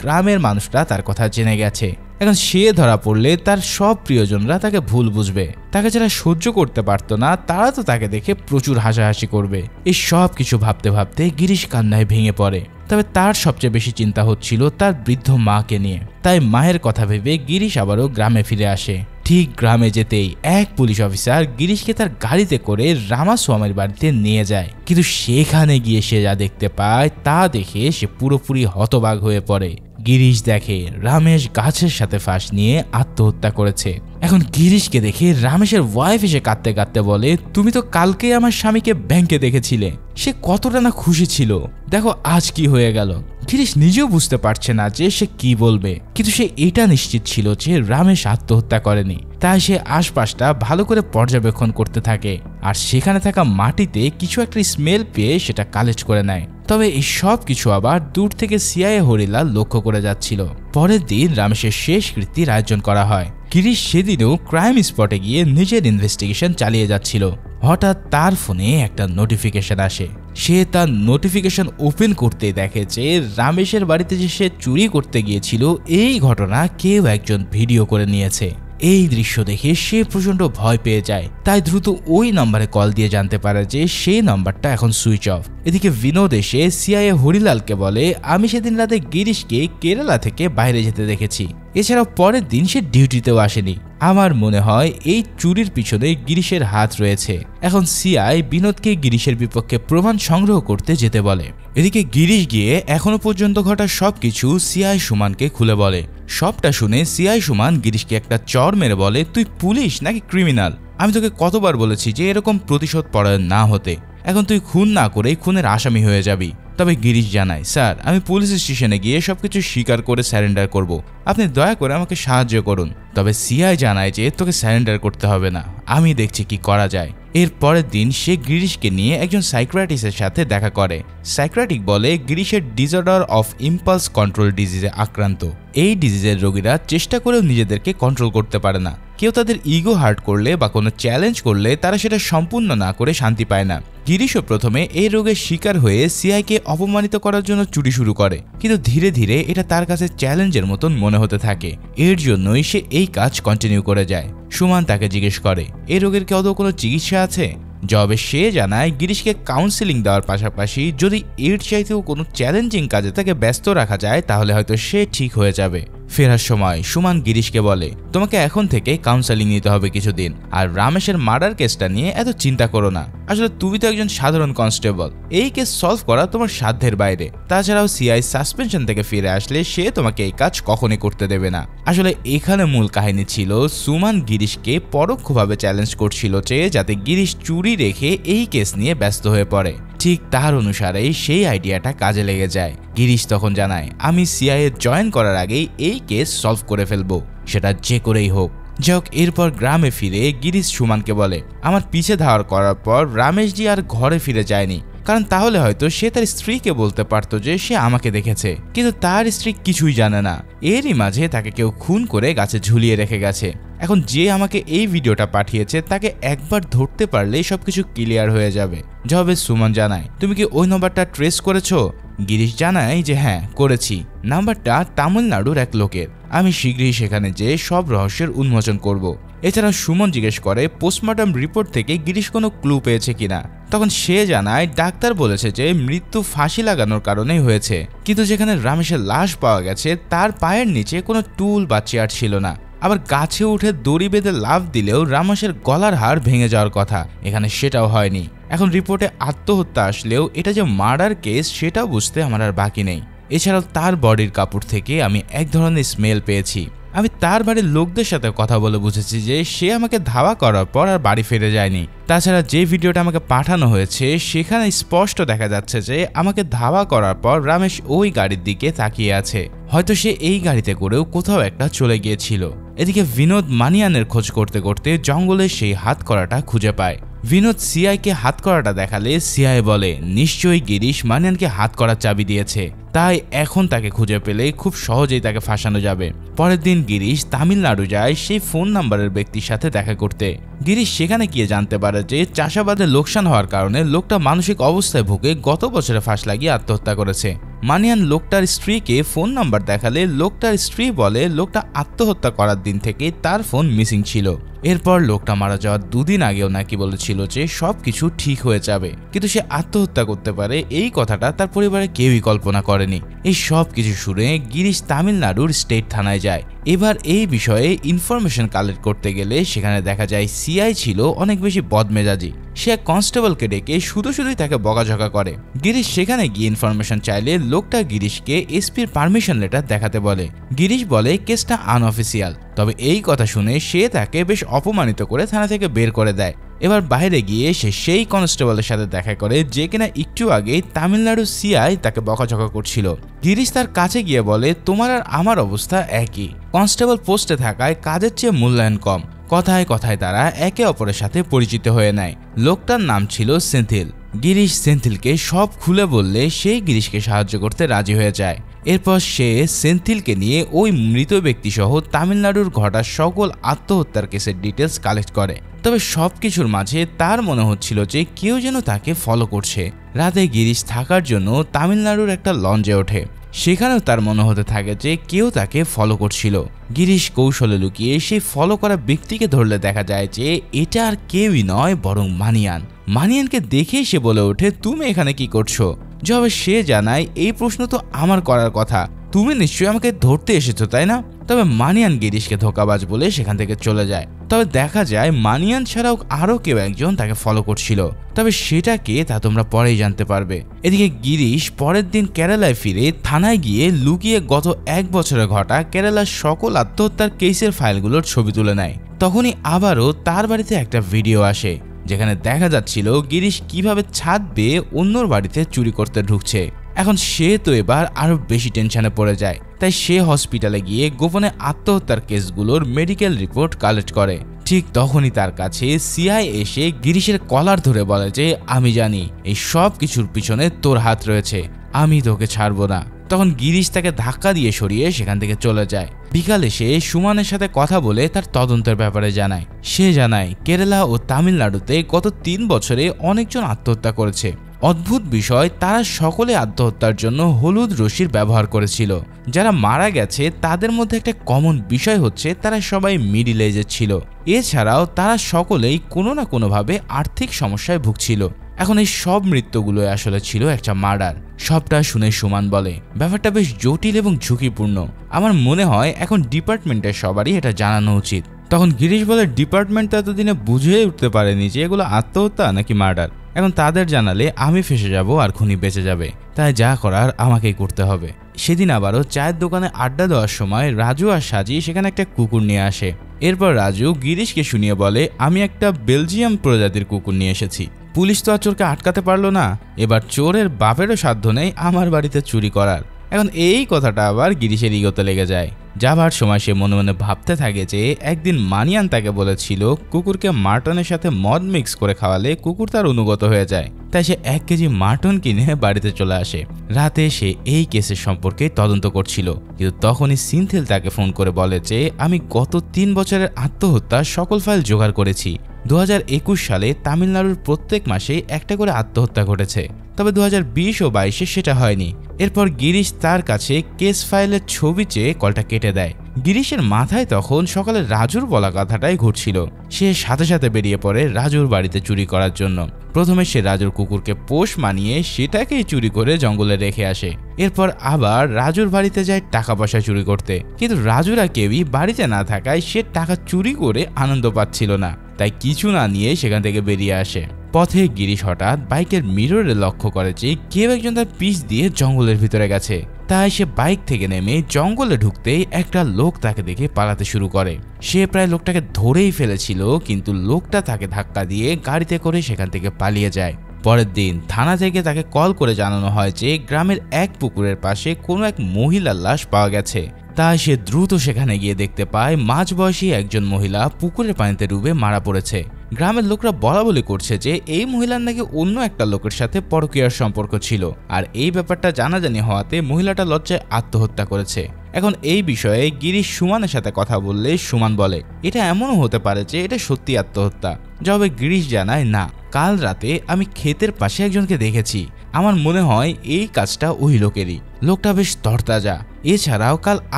গ্রামের মানুষরা তার কথা জেনে গেছে। এখন সে ধরা পড়লে তার সব প্রিয়জনরা তাকে ভুল বুঝবে। তাকে যারা সহ্য করতে পারতো না তারা তো তাকে দেখে প্রচুর হাসাহাসি করবে। এই সব কিছু ভাবতে ভাবতে গিরিশ কান্নায় ভেঙে পড়ে। তবে তার সবচেয়ে বেশি চিন্তা হচ্ছিল তার বৃদ্ধ মাকে নিয়ে। তাই মায়ের কথা ভেবে গিরিশ আবারও গ্রামে ফিরে আসে। ঠিক গ্রামে যেতেই এক পুলিশ অফিসার গিরিশকে তার গাড়িতে করে রামাস্বামীর বাড়িতে নিয়ে যায়। কিন্তু সেখানে গিয়ে সে যা দেখতে পায় তা দেখে সে পুরোপুরি হতবাক হয়ে পড়ে। গিরিশ দেখে রামেশ গাছের সাথে ফাঁস নিয়ে আত্মহত্যা করেছে। এখন গিরিশকে দেখে রামেশের ওয়াইফ এসে কাঁদতে কাঁদতে বলে তুমি তো কালকে আমার স্বামীকে ব্যাংকে দেখেছিলে। সে কতটা না খুশি ছিল, দেখো আজ কি হয়ে গেল। গিরিশ নিজেও বুঝতে পারছে না যে সে কি বলবে, কিন্তু সে এটা নিশ্চিত ছিল যে রামেশ আত্মহত্যা করেনি। তাই সে আশপাশটা ভালো করে পর্যবেক্ষণ করতে থাকে আর সেখানে থাকা মাটিতে কিছু একটা স্মেল পেয়ে সেটা কালেক্ট করে নেয়। তবে এই সব কিছু আবার দূর থেকে সিআইএ হরিলাল লক্ষ্য করে যাচ্ছিল। পরের দিন রামেশের শেষ কৃত্যের আয়োজন করা হয়। গিরিশ সেদিনও ক্রাইম স্পটে গিয়ে নিজের ইনভেস্টিগেশন চালিয়ে যাচ্ছিল। হঠাৎ তার ফোনে একটা নোটিফিকেশন আসে। সে তার নোটিফিকেশন ওপেন করতে দেখে যে রামেশের বাড়িতে যে সে চুরি করতে গিয়েছিল এই ঘটনা কেউ একজন ভিডিও করে নিয়েছে। এই দৃশ্য দেখে সে প্রচন্ড ভয় পেয়ে যায়। তাই দ্রুত ওই নাম্বারে কল দিয়ে জানতে পারে যে সেই নাম্বারটা এখন সুইচ অফ। এদিকে বিনোদ এসে সিআইএ হরিলালকে বলে আমি সেদিন রাতে গিরিশকে কেরালা থেকে বাইরে যেতে দেখেছি। এছাড়াও পরের দিন সে ডিউটিতেও আসেনি। আমার মনে হয় এই চুরির পিছনে গিরিশের হাত রয়েছে। এখন সিআই বিনোদকে গিরিশের বিপক্ষে প্রমাণ সংগ্রহ করতে যেতে বলে। এদিকে গিরিশ গিয়ে এখনো পর্যন্ত ঘটা সবকিছু সিআই সুমানকে খুলে বলে। সবটা শুনে সিআই সুমান গিরিশকে একটা চড় মেরে বলে তুই পুলিশ নাকি ক্রিমিনাল? আমি তোকে কতবার বলেছি যে এরকম প্রতিশোধ পরায়ণ না হতে। এখন তুই খুন না করে খুনের আসামি হয়ে যাবি। তবে গিরিশ জানায় স্যার আমি পুলিশ স্টেশনে গিয়ে সবকিছু স্বীকার করে স্যারেন্ডার করব, আপনি দয়া করে আমাকে সাহায্য করুন। তবে সিআই জানায় যে তোকে স্যারেন্ডার করতে হবে না, আমি দেখছি কি করা যায়। এর পরের দিন সে গিরিশকে নিয়ে একজন সাইকিয়াট্রিস্টের সাথে দেখা করে। সাইকিয়াট্রিস্ট বলে গিরিশের ডিসঅর্ডার অফ ইম্পালস কন্ট্রোল ডিজিজে আক্রান্ত। এই ডিজিজের রোগীরা চেষ্টা করেও নিজেদেরকে কন্ট্রোল করতে পারে না। কেউ তাদের ইগো হার্ট করলে বা কোনো চ্যালেঞ্জ করলে তারা সেটা সম্পূর্ণ না করে শান্তি পায় না। গিরিশও প্রথমে এই রোগের শিকার হয়ে সিআইকে অপমানিত করার জন্য চুরি শুরু করে, কিন্তু ধীরে ধীরে এটা তার কাছে চ্যালেঞ্জের মতন মনে হতে থাকে। এর জন্যই সে এই কাজ কন্টিনিউ করে যায়। সুমান তাকে জিজ্ঞেস করে এই রোগের কি আদৌ কোনো চিকিৎসা আছে? জবাবে সে জানায় গিরিশকে কাউন্সেলিং দেওয়ার পাশাপাশি যদি এর চাইতেও কোনো চ্যালেঞ্জিং কাজে তাকে ব্যস্ত রাখা যায় তাহলে হয়তো সে ঠিক হয়ে যাবে। ফেরার সময় সুমান গিরিশকে বলে তোমাকে এখন থেকে কাউন্সেলিং নিতে হবে কিছুদিন, আর রামেশের মার্ডার কেসটা নিয়ে এত চিন্তা করো না। আসলে তুমি তো একজন সাধারণ কনস্টেবল, এই কেস সলভ করা তোমার সাধ্যের বাইরে। তাছাড়াও সিআই সাসপেনশন থেকে ফিরে আসলে সে তোমাকে এই কাজ কখনই করতে দেবে না। আসলে এখানে মূল কাহিনী ছিল সুমান গিরিশকে পরোক্ষভাবে চ্যালেঞ্জ করছিল যে যাতে গিরিশ চুরি রেখে এই কেস নিয়ে ব্যস্ত হয়ে পড়ে। ঠিক তার অনুসারেই সেই আইডিয়াটা কাজে লেগে যায়। গিরিশ তখন জানায় আমি সিআইএ জয়েন করার আগেই এই কেস সলভ করে ফেলবো, সেটা যে করেই হোক। যাক এরপর গ্রামে ফিরে গিরিশ সুমানকে বলে আমার পিছে ধাওয়ার করার পর রামেশজি আর ঘরে ফিরে যায়নি, কারণ তাহলে হয়তো সে তার স্ত্রীকে বলতে পারতো যে সে আমাকে দেখেছে, কিন্তু তার স্ত্রী কিছুই জানে না। এরই মাঝে তাকে কেউ খুন করে গাছে ঝুলিয়ে রেখে গেছে। এখন যে আমাকে এই ভিডিওটা পাঠিয়েছে তাকে একবার ধরতে পারলেই সবকিছু ক্লিয়ার হয়ে যাবে। জবাবে সুমন জানায় তুমি কি ওই নাম্বারটা ট্রেস করেছো? গিরিশ জানায় যে হ্যাঁ করেছি, নাম্বারটা তামিলনাড়ুর এক লোকের। আমি শীঘ্রই সেখানে যেয়ে সব রহস্যের উন্মোচন করব। এছাড়া সুমন জিজ্ঞেস করে পোস্টমর্টম রিপোর্ট থেকে গিরিশ কোনো ক্লু পেয়েছে কিনা। তখন সে জানায় ডাক্তার বলেছে যে মৃত্যু ফাঁসি লাগানোর কারণেই হয়েছে, কিন্তু যেখানে রামেশের লাশ পাওয়া গেছে তার পায়ের নিচে কোনো টুল বা চেয়ার ছিল না। আবার গাছে উঠে দড়ি বেঁধে লাফ দিলেও রামেশের গলার হাড় ভেঙে যাওয়ার কথা, এখানে সেটাও হয়নি। এখন রিপোর্টে আত্মহত্যা আসলেও এটা যে মার্ডার কেস সেটাও বুঝতে আমার আর বাকি নেই। এছাড়াও তার বডির কাপড় থেকে আমি এক ধরনের স্মেল পেয়েছি। আমি তার বাড়ির লোকদের সাথে কথা বলে বুঝেছি যে সে আমাকে ধাওয়া করার পর আর বাড়ি ফিরে যায়নি। তাছাড়া যে ভিডিওটা আমাকে পাঠানো হয়েছে সেখানে স্পষ্ট দেখা যাচ্ছে যে আমাকে ধাওয়া করার পর রমেশ ওই গাড়ির দিকে তাকিয়ে আছে, হয়তো সে এই গাড়িতে করেও কোথাও একটা চলে গিয়েছিল। এদিকে বিনোদ মানিয়ানের খোঁজ করতে করতে জঙ্গলে সেই হাতকড়াটা খুঁজে পায়। বিনোদ সিআইকে হাতকড়াটা দেখালে সিআই বলে নিশ্চয়ই গিরিশ মানিয়ানকে হাতকড়ার চাবি দিয়েছে, তাই এখন তাকে খুঁজে পেলে খুব সহজেই তাকে ফাঁসানো যাবে। পরের দিন গিরিশ তামিলনাড়ু যায় সেই ফোন নাম্বারের ব্যক্তির সাথে দেখা করতে। গিরিশ সেখানে গিয়ে জানতে পারে যে চাষাবাদে লোকসান হওয়ার কারণে লোকটা মানসিক অবস্থায় ভুগে গত বছরে ফাঁস লাগিয়ে আত্মহত্যা করেছে। মানিয়ান লোকটার স্ত্রীকে ফোন নাম্বার দেখালে লোকটার স্ত্রী বলে লোকটা আত্মহত্যা করার দিন থেকে তার ফোন মিসিং ছিল। এরপর লোকটা মারা যাওয়ার 2 দিন আগেও নাকি বলেছিল যে সবকিছু ঠিক হয়ে যাবে, কিন্তু সে আত্মহত্যা করতে পারে এই কথাটা তার পরিবারে কেউই কল্পনা করেনি। এই সব কিছু শুনে গিরিশ তামিলনাড়ুর স্টেট থানায় যায়। এবার এই বিষয়ে ইনফরমেশন কালেক্ট করতে গেলে সেখানে দেখা যায় সিআই ছিল অনেক বেশি বদমেজাজি। সে এক কনস্টেবলকে ডেকে শুধুই তাকে বকাঝকা করে। গিরিশ সেখানে গিয়ে ইনফরমেশন চাইলে লোকটা গিরিশকে এসপির পারমিশন লেটার দেখাতে বলে। গিরিশ বলে কেসটা আনঅফিসিয়াল, তবে এই কথা শুনে সে তাকে বেশ অপমানিত করে থানা থেকে বের করে দেয়। এবার বাইরে গিয়ে সে সেই কনস্টেবলের সাথে দেখা করে যে কিনা একটু আগে তামিলনাড়ু সিআই তাকে বকাঝকা করছিল। গিরিশ তার কাছে গিয়ে বলে তোমার আর আমার অবস্থা একই, কনস্টেবল পোস্টে থাকায় কাজের চেয়ে মূল্যায়ন কম। কথায় কথায় তারা একে অপরের সাথে পরিচিত হয়ে নেয়। লোকটার নাম ছিল সেন্থিল। গিরিশ সেন্থিলকে সব খুলে বললে সেই গিরিশকে সাহায্য করতে রাজি হয়ে যায়। এরপর সে সেন্থিলকে নিয়ে ওই মৃত ব্যক্তি সহ তামিলনাড়ুর ঘটা সকল আত্মহত্যার কেসের ডিটেলস কালেক্ট করে। তবে সবকিছুর মাঝে তার মনে হচ্ছিল যে কেউ যেন তাকে ফলো করছে। রাতে গিরিশ থাকার জন্য তামিলনাড়ুর একটা লঞ্চে ওঠে। সেখানেও তার মনে হতে থাকে যে কেউ তাকে ফলো করছিল। গিরিশ কৌশলে লুকিয়ে সেই ফলো করা ব্যক্তিকে ধরলে দেখা যায় যে এটা আর কেউই নয় বরং মানিয়ান। মানিয়ানকে দেখেই সে বলে ওঠে তুমি এখানে কি করছো? যবে সে জানায় এই প্রশ্ন তো আমার করার কথা, তুমি নিশ্চয়ই আমাকে ধরতে এসেছো তাই না? তবে মানিয়ান গিরিশকে ধোঁকাবাজ বলে সেখান থেকে চলে যায়। তবে দেখা যায় মানিয়ান ছাড়াও আরও কেউ একজন তাকে ফলো করছিল, তবে সেটা কে তা তোমরা পরেই জানতে পারবে। এদিকে গিরিশ পরের দিন কেরালায় ফিরে থানায় গিয়ে লুকিয়ে গত 1 বছরে ঘটা কেরালার সকল আত্মহত্যার কেসের ফাইলগুলোর ছবি তুলে নেয়। তখনই আবারও তার বাড়িতে একটা ভিডিও আসে যেখানে দেখা যাচ্ছিল গিরিশ কিভাবে ছাদ বেয়ে অন্যর বাড়িতে চুরি করতে ঢুকছে। এখন সে তো এবার আরো বেশি টেনশনে পড়ে যায়, তাই সে হসপিটালে গিয়ে গোপনে আত্মহত্যার কেসগুলোর মেডিকেল রিপোর্ট কালেক্ট করে। ঠিক তখনই তার কাছে সিআই এসে গিরিশের কলার ধরে বলে যে আমি জানি এই সব কিছুর পিছনে তোর হাত রয়েছে, আমি তোকে ছাড়বো না। তখন গিরিশ তাকে ধাক্কা দিয়ে সরিয়ে সেখান থেকে চলে যায়। বিকালে সে সুমনের সাথে কথা বলে তার তদন্তের ব্যাপারে জানায়। সে জানায় কেরালা ও তামিলনাড়ুতে গত 3 বছরে অনেকজন আত্মহত্যা করেছে। অদ্ভুত বিষয়, তারা সকলে আত্মহত্যার জন্য হলুদ রশির ব্যবহার করেছিল। যারা মারা গেছে তাদের মধ্যে একটা কমন বিষয় হচ্ছে তারা সবাই মিডিল এজের ছিল। এছাড়াও তারা সকলেই কোনো না কোনোভাবে আর্থিক সমস্যায় ভুগছিল। এখন এই সব মৃত্যুগুলো আসলে ছিল একটা মার্ডার। সবটা শুনে সুমন বলে ব্যাপারটা বেশ জটিল এবং ঝুঁকিপূর্ণ, আমার মনে হয় এখন ডিপার্টমেন্টের সবারই এটা জানানো উচিত। তখন গিরিশ বলে ডিপার্টমেন্ট এতদিনে বুঝে উঠতে পারেনি যে এগুলো আত্মহত্যা নাকি মার্ডার। এখন তাদের জানালে আমি ফেসে যাব আর খুনি বেঁচে যাবে, তাই যা করার আমাকেই করতে হবে। সেদিন আবারও চায়ের দোকানে আড্ডা দেওয়ার সময় রাজু আর সাজি সেখানে একটা কুকুর নিয়ে আসে। এরপর রাজু গিরিশকে শুনিয়ে বলে আমি একটা বেলজিয়াম প্রজাতির কুকুর নিয়ে এসেছি। পুলিশ তো আর চোরকে আটকাতে পারলো না, এবার চোরের বাপেরও সাধ্য নেই আমার বাড়িতে চুরি করার। এখন এই কথাটা আবার গিরিশের ইগোতে লেগে যায়। যাবার সময় সে মনে মনে ভাবতে থাকে যে একদিন মানিয়ান তাকে বলেছিল কুকুরকে মাটনের সাথে মদ মিক্স করে খাওয়ালে কুকুর তার অনুগত হয়ে যায়। তাই সে 1 কেজি মাটন কিনে বাড়িতে চলে আসে। রাতে সে এই কেসের সম্পর্কে তদন্ত করছিল, কিন্তু তখনই সিনথিল তাকে ফোন করে বলে যে আমি গত 3 বছরের আত্মহত্যার সকল ফাইল জোগাড় করেছি। 2021 সালে তামিলনাড়ুর প্রত্যেক মাসে একটা করে আত্মহত্যা ঘটেছে, তবে 2020 ও 22-এ সেটা হয়নি। এরপর গিরিশ তার কাছে কেস ফাইলের ছবি চেয়ে কলটা কেটে দেয়। গিরিশের মাথায় তখন সকালে রাজুর বলা কথাটাই ঘুরছিল। সে সাথে সাথে বেরিয়ে পড়ে রাজুর বাড়িতে চুরি করার জন্য। প্রথমে সে রাজুর কুকুরকে পোষ মানিয়ে সেটাকেই চুরি করে জঙ্গলে রেখে আসে। এরপর আবার রাজুর বাড়িতে যায় টাকা পয়সা চুরি করতে, কিন্তু রাজুরা কেউই বাড়িতে না থাকায় সে টাকা চুরি করে আনন্দ পাচ্ছিল না, তাই কিছু না নিয়ে সেখান থেকে বেরিয়ে আসে। পথে গিরিশ হঠাৎ বাইকের মিররে লক্ষ্য করে যে কেউ একজন তার পিছ দিয়ে জঙ্গলের ভিতরে গেছে। তাই সে বাইক থেকে নেমে জঙ্গলে ঢুকতেই একটা লোক তাকে দেখে পালাতে শুরু করে। সে প্রায় লোকটাকে ধরেই ফেলেছিল, কিন্তু লোকটা তাকে ধাক্কা দিয়ে গাড়িতে করে সেখান থেকে পালিয়ে যায়। পরের দিন থানা থেকে তাকে কল করে জানানো হয় যে গ্রামের এক পুকুরের পাশে কোনো এক মহিলার লাশ পাওয়া গেছে। তাই সে দ্রুত সেখানে গিয়ে দেখতে পায় মাঝবয়সী একজন মহিলা পুকুরের পানিতে ডুবে মারা পড়েছে। গ্রামের লোকরা বলা বলি করছে যে এই মহিলার নাকি অন্য একটা লোকের সাথে পরকীয়ার সম্পর্ক ছিল, আর এই ব্যাপারটা জানাজানি হওয়াতে মহিলাটা লজ্জায় আত্মহত্যা করেছে। এখন এই বিষয়ে গিরিশ সুমনের সাথে কথা বললে সুমন বলে এটা এমনও হতে পারে যে এটা সত্যি আত্মহত্যা। জবাবে গিরিশ জানায় না, কাল রাতে আমি ক্ষেতের পাশে একজনকে দেখেছি, আমার মনে হয় এই কাজটা ওই লোকেরই। লোকটা বেশ তরতাজা, এছাড়াও কাল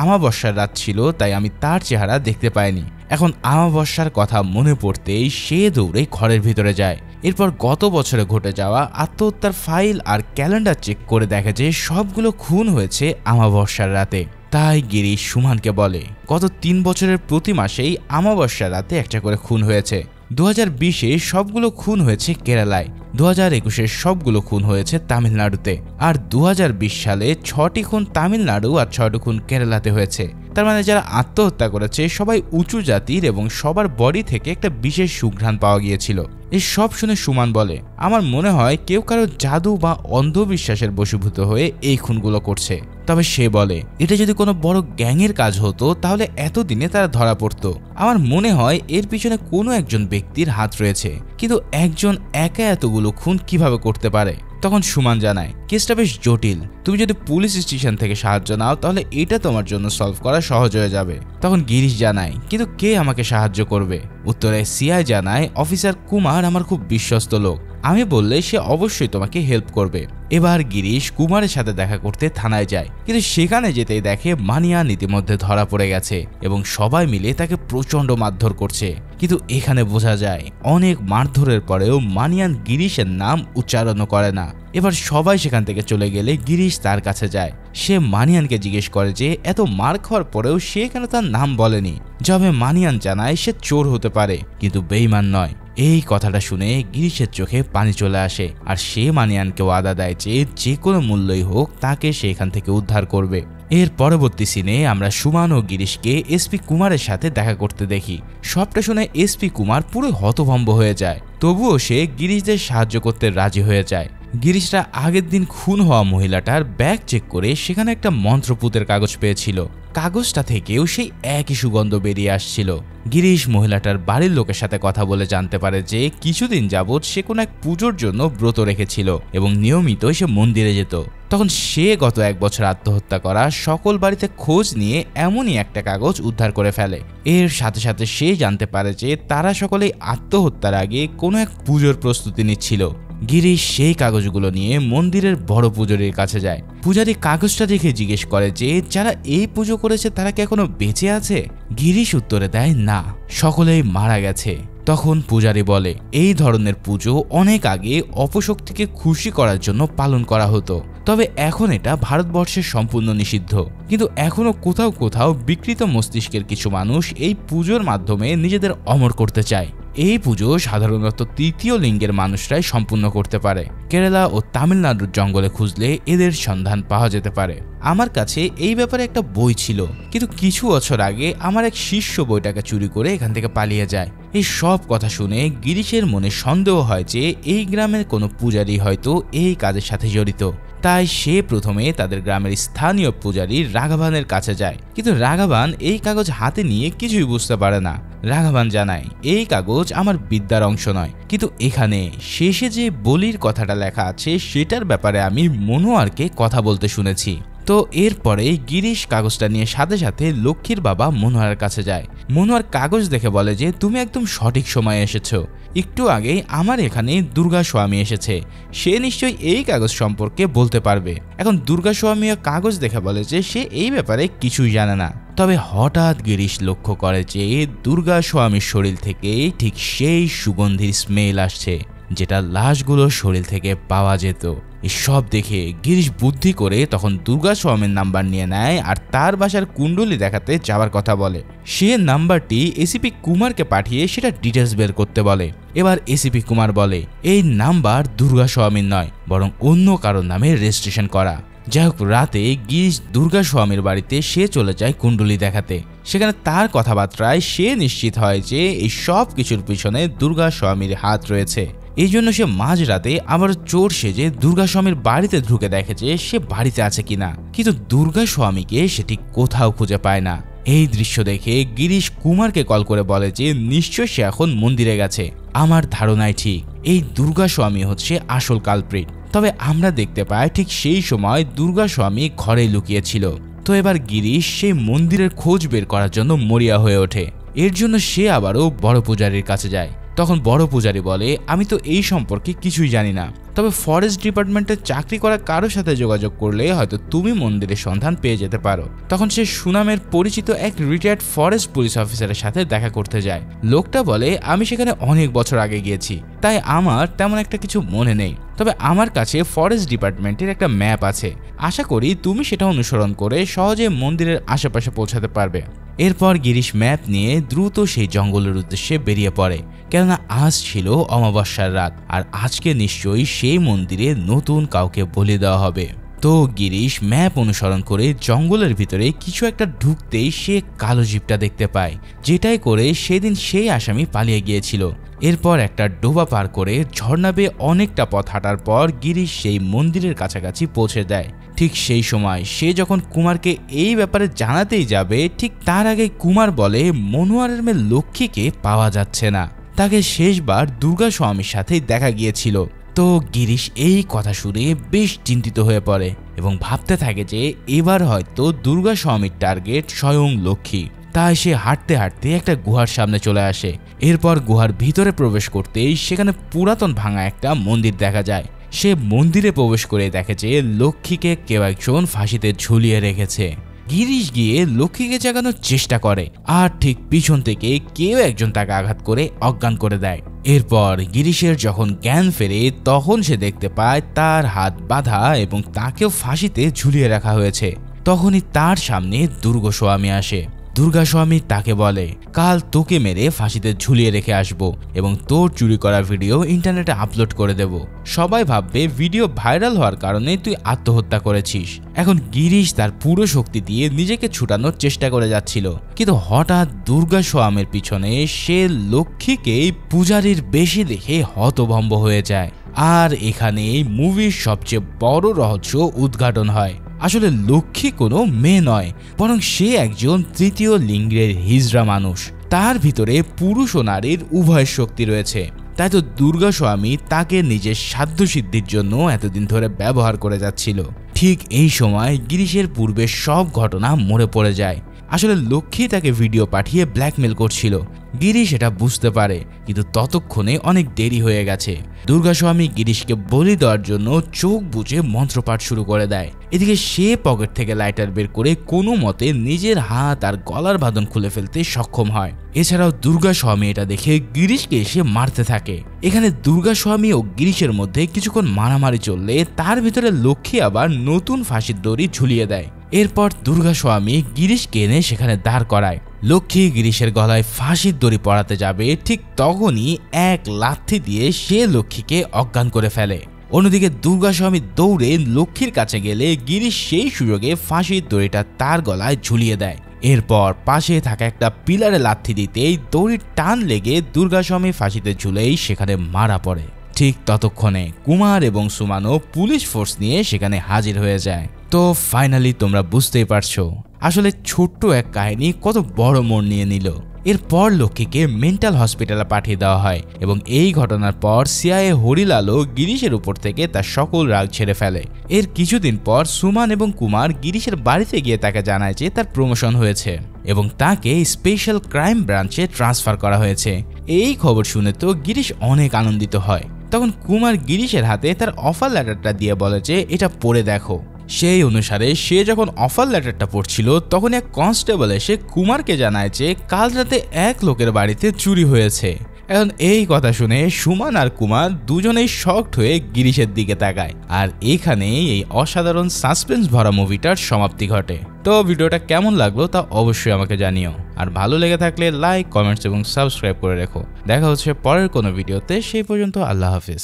আমাবস্যার রাত ছিল, তাই আমি তার চেহারা দেখতে পাইনি। এখন আমাবস্যার কথা মনে পড়তেই সে দৌড়ে ঘরের ভিতরে যায়। এরপর গত বছরে ঘটে যাওয়া আত্মহত্যার ফাইল আর ক্যালেন্ডার চেক করে দেখে যে সবগুলো খুন হয়েছে আমাবস্যার রাতে। তাই গিরিশ সুমনকে বলে গত 3 বছরের প্রতি মাসেই আমাবস্যার রাতে একটা করে খুন হয়েছে। 2020-এ সবগুলো খুন হয়েছে কেরালায়, 2021-এর সবগুলো খুন হয়েছে তামিলনাড়ুতে, আর 2020 সালে 6টি খুন তামিলনাড়ু আর 6টি খুন কেরালাতে হয়েছে। তার মানে যারা আত্মহত্যা করেছে সবাই উঁচু জাতির এবং সবার বডি থেকে একটা বিশেষ সুঘ্রাণ পাওয়া গিয়েছিল। এই সব শুনে সুমন বলে আমার মনে হয় কেউ কারো জাদু বা অন্ধবিশ্বাসের বশীভূত হয়ে এই খুনগুলো করছে। তবে সে বলে এটা যদি কোনো বড় গ্যাংয়ের কাজ হতো তাহলে এতদিনে তারা ধরা পড়তো। আমার মনে হয় এর পিছনে কোনো একজন ব্যক্তির হাত রয়েছে, কিন্তু একজন একা এতগুলো খুন কিভাবে করতে পারে। তখন সুমন জানায় কেসটা বেশ জটিল, তুমি যদি পুলিশ স্টেশন থেকে সাহায্য নাও তাহলে এটা তোমার জন্য সলভ করা সহজ হয়ে যাবে। তখন গিরিশ জানায় কিন্তু কে আমাকে সাহায্য করবে। উত্তরে সিআই জানায় অফিসার কুমার আমার খুব বিশ্বস্ত লোক, আমি বললে সে অবশ্যই তোমাকে হেল্প করবে। এবার গিরিশ কুমারের সাথে দেখা করতে থানায় যায়, কিন্তু সেখানে যেতেই দেখে মানিয়ান ইতিমধ্যে ধরা পড়ে গেছে এবং সবাই মিলে তাকে প্রচন্ড মারধর করছে। কিন্তু এখানে বোঝা যায় অনেক মারধরের পরেও মানিয়ান গিরিশের নাম উচ্চারণও করে না। এবার সবাই সেখান থেকে চলে গেলে গিরিশ তার কাছে যায়। সে মানিয়ানকে জিজ্ঞেস করে যে এত মার খাওয়ার পরেও সে কেন তার নাম বলেনি। যবে মানিয়ান জানায় সে চোর হতে পারে কিন্তু বেঈমান নয়। এই কথাটা শুনে গিরিশের চোখে পানি চলে আসে, আর সে মানিয়ানকে ওয়াদা দেয় যে যে কোনো মূল্যই হোক তাকে সে এখান থেকে উদ্ধার করবে। এর পরবর্তী সিনে আমরা সুমন ও গিরিশকে এসপি কুমারের সাথে দেখা করতে দেখি। সবটা শুনে এসপি কুমার পুরো হতভম্ব হয়ে যায়, তবুও সে গিরিশদের সাহায্য করতে রাজি হয়ে যায়। গিরিশরা আগের দিন খুন হওয়া মহিলাটার ব্যাগ চেক করে সেখানে একটা মন্ত্রপুতের কাগজ পেয়েছিল। কাগজটা থেকেও সেই একই সুগন্ধ বেরিয়ে আসছিল। গিরিশ মহিলাটার বাড়ির লোকের সাথে কথা বলে জানতে পারে যে কিছুদিন যাবৎ সে কোনো এক পুজোর জন্য ব্রত রেখেছিল এবং নিয়মিত সে মন্দিরে যেত। তখন সে গত 1 বছর আত্মহত্যা করা সকল বাড়িতে খোঁজ নিয়ে এমনই একটা কাগজ উদ্ধার করে ফেলে। এর সাথে সাথে সে জানতে পারে যে তারা সকলেই আত্মহত্যার আগে কোনো এক পুজোর প্রস্তুতি নিচ্ছিল। গিরিশ সেই কাগজগুলো নিয়ে মন্দিরের বড় পূজারীর কাছে যায়। পূজারী কাগজটা দেখে জিজ্ঞেস করে যে যারা এই পুজো করেছে তারা কি এখনো বেঁচে আছে। গিরিশ উত্তরে দেয় না, সকলেই মারা গেছে। তখন পূজারী বলে এই ধরনের পুজো অনেক আগে অপশক্তিকে খুশি করার জন্য পালন করা হতো, তবে এখন এটা ভারতবর্ষের সম্পূর্ণ নিষিদ্ধ। কিন্তু এখনো কোথাও কোথাও বিকৃত মস্তিষ্কের কিছু মানুষ এই পুজোর মাধ্যমে নিজেদের অমর করতে চায়। এই পুজো সাধারণত তৃতীয় লিঙ্গের মানুষরাই সম্পূর্ণ করতে পারে। কেরালা ও তামিলনাড়ুর জঙ্গলে খুঁজলে এদের সন্ধান পাওয়া যেতে পারে। আমার কাছে এই ব্যাপারে একটা বই ছিল, কিন্তু কিছু বছর আগে আমার এক শিষ্য বইটাকে চুরি করে এখান থেকে পালিয়ে যায়। এই সব কথা শুনে গিরিশের মনে সন্দেহ হয় যে এই গ্রামের কোনো পূজারী হয়তো এই কাজের সাথে জড়িত। তাই সে প্রথমে তাদের গ্রামের স্থানীয় পূজারী রাঘবানের কাছে যায়, কিন্তু রাঘবান এই কাগজ হাতে নিয়ে কিছুই বুঝতে পারে না। রাঘবান জানায় এই কাগজ আমার বিদ্যার অংশ নয়, কিন্তু এখানে শেষে যে বলির কথাটা লেখা আছে সেটার ব্যাপারে আমি মনোয়ারকে কথা বলতে শুনেছি। তো এরপরে গিরিশ কাগজটা নিয়ে সাথে সাথে লক্ষ্মীর বাবা মনোয়ারের কাছে যায়। মনোয়ার কাগজ দেখে বলে যে তুমি একদম সঠিক সময়ে এসেছো, একটু আগেই আমার এখানে দুর্গা স্বামী এসেছে, সে নিশ্চয়ই এই কাগজ সম্পর্কে বলতে পারবে। এখন দুর্গা স্বামী কাগজ দেখে বলে যে সে এই ব্যাপারে কিছুই জানে না। তবে হঠাৎ গিরিশ লক্ষ্য করে যে দুর্গা স্বামীর শরীর থেকে ঠিক সেই সুগন্ধির স্মেল আসছে যেটা লাশগুলোর শরীর থেকে পাওয়া যেত। এসব দেখে গিরিশ বুদ্ধি করে তখন দুর্গা স্বামীর নাম্বার নিয়ে নেয় আর তার বাসার কুণ্ডলী দেখাতে যাওয়ার কথা বলে। সে নাম্বারটি এসিপি কুমারকে পাঠিয়ে সেটা ডিটেলস বের করতে বলে। এবার এসিপি কুমার বলে এই নাম্বার দুর্গা স্বামীর নয়, বরং অন্য কারোর নামে রেজিস্ট্রেশন করা। যাই হোক, রাতে গিরিশ দুর্গা স্বামীর বাড়িতে সে চলে যায় কুণ্ডলী দেখাতে। সেখানে তার কথাবার্তায় সে নিশ্চিত হয় যে এই সব কিছুর পিছনে দুর্গা স্বামীর হাত রয়েছে। এই জন্য সে মাঝরাতে আবার চোর সেজে দুর্গা স্বামীর বাড়িতে ঢুকে দেখে যে সে বাড়িতে আছে কিনা, কিন্তু দুর্গা স্বামীকে সে ঠিক কোথাও খুঁজে পায় না। এই দৃশ্য দেখে গিরিশ কুমারকে কল করে বলে যে নিশ্চয় সে এখন মন্দিরে গেছে। আমার ধারণাই ঠিক, এই দুর্গা স্বামী হচ্ছে আসল কালপ্রিট। তবে আমরা দেখতে পাই ঠিক সেই সময় দুর্গা স্বামী ঘরে লুকিয়েছিল। তো এবার গিরিশ সেই মন্দিরের খোঁজ বের করার জন্য মরিয়া হয়ে ওঠে। এর জন্য সে আবারও বড় পূজারীর কাছে যায়। তখন বড় পূজারী বলে, আমি তো এই সম্পর্কে কিছুই জানি না, তবে ফরেস্ট ডিপার্টমেন্টে চাকরি করা কারোর সাথে যোগাযোগ করলে হয়তো তুমি মন্দিরের সন্ধান পেয়ে যেতে পারো। তখন সে সুনামের পরিচিত এক রিটায়ার্ড ফরেস্ট পুলিশ অফিসারের সাথে দেখা করতে যায়। লোকটা বলে, আমি সেখানে অনেক বছর আগে গিয়েছি, তাই আমার তেমন একটা কিছু মনে নেই, তবে আমার কাছে ফরেস্ট ডিপার্টমেন্টের একটা ম্যাপ আছে, আশা করি তুমি সেটা অনুসরণ করে সহজে মন্দিরের আশেপাশে পৌঁছাতে পারবে। এরপর গিরিশ ম্যাপ নিয়ে দ্রুত সেই জঙ্গলের উদ্দেশ্যে বেরিয়ে পড়ে, কেননা আজ ছিল অমাবস্যার রাত, আর আজকে নিশ্চয়ই সেই মন্দিরে নতুন কাউকে বলি দেওয়া হবে। তো গিরিশ ম্যাপ অনুসরণ করে জঙ্গলের ভিতরে কিছু একটা ঢুকতেই সে কালো জিপটা দেখতে পায়, যেটাই করে সেদিন সেই আসামি পালিয়ে গিয়েছিল। এরপর একটা ডোবা পার করে ঝর্ণা বেয়ে অনেকটা পথ হাঁটার পর গিরিশ সেই মন্দিরের কাছাকাছি পৌঁছে দেয়। ঠিক সেই সময় সে যখন কুমারকে এই ব্যাপারে জানাতেই যাবে, ঠিক তার আগে কুমার বলে মনোয়ারের মেয়ে লক্ষ্মীকে পাওয়া যাচ্ছে না, তাকে শেষবার দুর্গা স্বামীর সাথেই দেখা গিয়েছিল। তো গিরিশ এই কথা শুনে বেশ চিন্তিত হয়ে পড়ে এবং ভাবতে থাকে যে এবার হয়তো দুর্গা স্বামীর টার্গেট স্বয়ং লক্ষ্মী। তাই সে হাঁটতে হাঁটতে একটা গুহার সামনে চলে আসে। এরপর গুহার ভিতরে প্রবেশ করতেই সেখানে পুরাতন ভাঙা একটা মন্দির দেখা যায়। সে মন্দিরে প্রবেশ করে দেখে যে লক্ষ্মীকে কেউ একজন ফাঁসিতে ঝুলিয়ে রেখেছে। গিরিশ গিয়ে লক্ষ্মীকে জাগানোর চেষ্টা করে, আর ঠিক পিছন থেকে কেউ একজন তাকে আঘাত করে অজ্ঞান করে দেয়। এরপর গিরিশের যখন জ্ঞান ফেরে তখন সে দেখতে পায় তার হাত বাঁধা এবং তাকেও ফাঁসিতে ঝুলিয়ে রাখা হয়েছে। তখনই তার সামনে দুর্গা স্বামী আসে। দুর্গা স্বামী তাকে বলে, কাল তোকে মেরে ফাঁসিতে ঝুলিয়ে রেখে আসবো এবং তোর চুরি করা ভিডিও ইন্টারনেটে আপলোড করে দেব। সবাই ভাববে ভিডিও ভাইরাল হওয়ার কারণে তুই আত্মহত্যা করেছিস। এখন গিরিশ তার পুরো শক্তি দিয়ে নিজেকে ছুটানোর চেষ্টা করে যাচ্ছিল, কিন্তু হঠাৎ দুর্গা স্বামীর পিছনে সে লক্ষ্মীকে পূজারীর বেশি দেখে হতভম্ব হয়ে যায়। আর এখানেই মুভির সবচেয়ে বড় রহস্য উদ্ঘাটন হয়। আসলে লক্ষ্মী কোনো মেয়ে নয়, বরং সে একজন তৃতীয় লিঙ্গের হিজড়া মানুষ। তার ভিতরে পুরুষ ও নারীর উভয় শক্তি রয়েছে। তাই তো দুর্গা স্বামী তাকে নিজের সাধ্য সিদ্ধির জন্য এতদিন ধরে ব্যবহার করে যাচ্ছিল। ঠিক এই সময় গিরিশের পূর্বে সব ঘটনা মনে পড়ে যায়। আসলে লক্ষ্মী তাকে ভিডিও পাঠিয়ে ব্ল্যাকমেল করছিল। গিরিশ এটা বুঝতে পারে, কিন্তু ততক্ষণে অনেক দেরি হয়ে গেছে। দুর্গা স্বামী গিরিশকে বলি দেওয়ার জন্য চোখ বুজে মন্ত্রপাঠ শুরু করে দেয়। এদিকে সে পকেট থেকে লাইটার বের করে কোনো মতে নিজের হাত আর গলার বাঁধন খুলে ফেলতে সক্ষম হয়। এছাড়াও দুর্গা স্বামী এটা দেখে গিরিশকে এসে মারতে থাকে। এখানে দুর্গা স্বামী ও গিরিশের মধ্যে কিছুক্ষণ মারামারি চললে তার ভিতরে লক্ষ্মী আবার নতুন ফাঁসির দড়ি ঝুলিয়ে দেয়। এরপর দুর্গা স্বামী গিরিশকে এনে সেখানে দাঁড় করায়। লক্ষ্মী গিরিশের গলায় ফাঁসির দড়ি পরাতে যাবে, ঠিক তখনই এক লাথি দিয়ে সে লক্ষ্মীকে অজ্ঞান করে ফেলে। অন্যদিকে দুর্গা স্বামী দৌড়ে লক্ষ্মীর কাছে গেলে গিরিশ সেই সুযোগে ফাঁসির দড়িটা তার গলায় ঝুলিয়ে দেয়। এরপর পাশে থাকা একটা পিলারে লাথি দিতেই দড়ির টান লেগে দুর্গা স্বামী ফাঁসিতে ঝুলেই সেখানে মারা পড়ে। ঠিক ততক্ষণে কুমার এবং সুমানও পুলিশ ফোর্স নিয়ে সেখানে হাজির হয়ে যায়। তো ফাইনালি তোমরা বুঝতেই পারছো আসলে ছোট্ট এক কাহিনী কত বড় মোড় নিয়ে নিল। এরপর লক্ষ্মীকে মেন্টাল হসপিটালে পাঠিয়ে দেওয়া হয় এবং এই ঘটনার পর সিআইএ হরিলালও গিরিশের উপর থেকে তার সকল রাগ ছেড়ে ফেলে। এর কিছুদিন পর সুমান এবং কুমার গিরিশের বাড়িতে গিয়ে তাকে জানায় যে তার প্রমোশন হয়েছে এবং তাকে স্পেশাল ক্রাইম ব্রাঞ্চে ট্রান্সফার করা হয়েছে। এই খবর শুনে তো গিরিশ অনেক আনন্দিত হয়। তখন কুমার গিরিশের হাতে তার অফার লেটারটা দিয়ে বলে যে এটা পড়ে দেখো। সেই অনুসারে সে যখন অফার লেটারটা পড়ছিল তখন এক কনস্টেবল এসে কুমারকে জানায় যে কাল রাতে এক লোকের বাড়িতে চুরি হয়েছে। এখন এই কথা শুনে সুমান আর কুমার দুজনেই শকড হয়ে গিরিশের দিকে তাকায়। আর এখানেই এই অসাধারণ সাসপেন্স ভরা মুভিটার সমাপ্তি ঘটে। তো ভিডিওটা কেমন লাগলো তা অবশ্যই আমাকে জানিও, আর ভালো লেগে থাকলে লাইক, কমেন্টস এবং সাবস্ক্রাইব করে রেখো। দেখা হচ্ছে পরের কোনো ভিডিওতে, সেই পর্যন্ত আল্লাহ হাফিজ।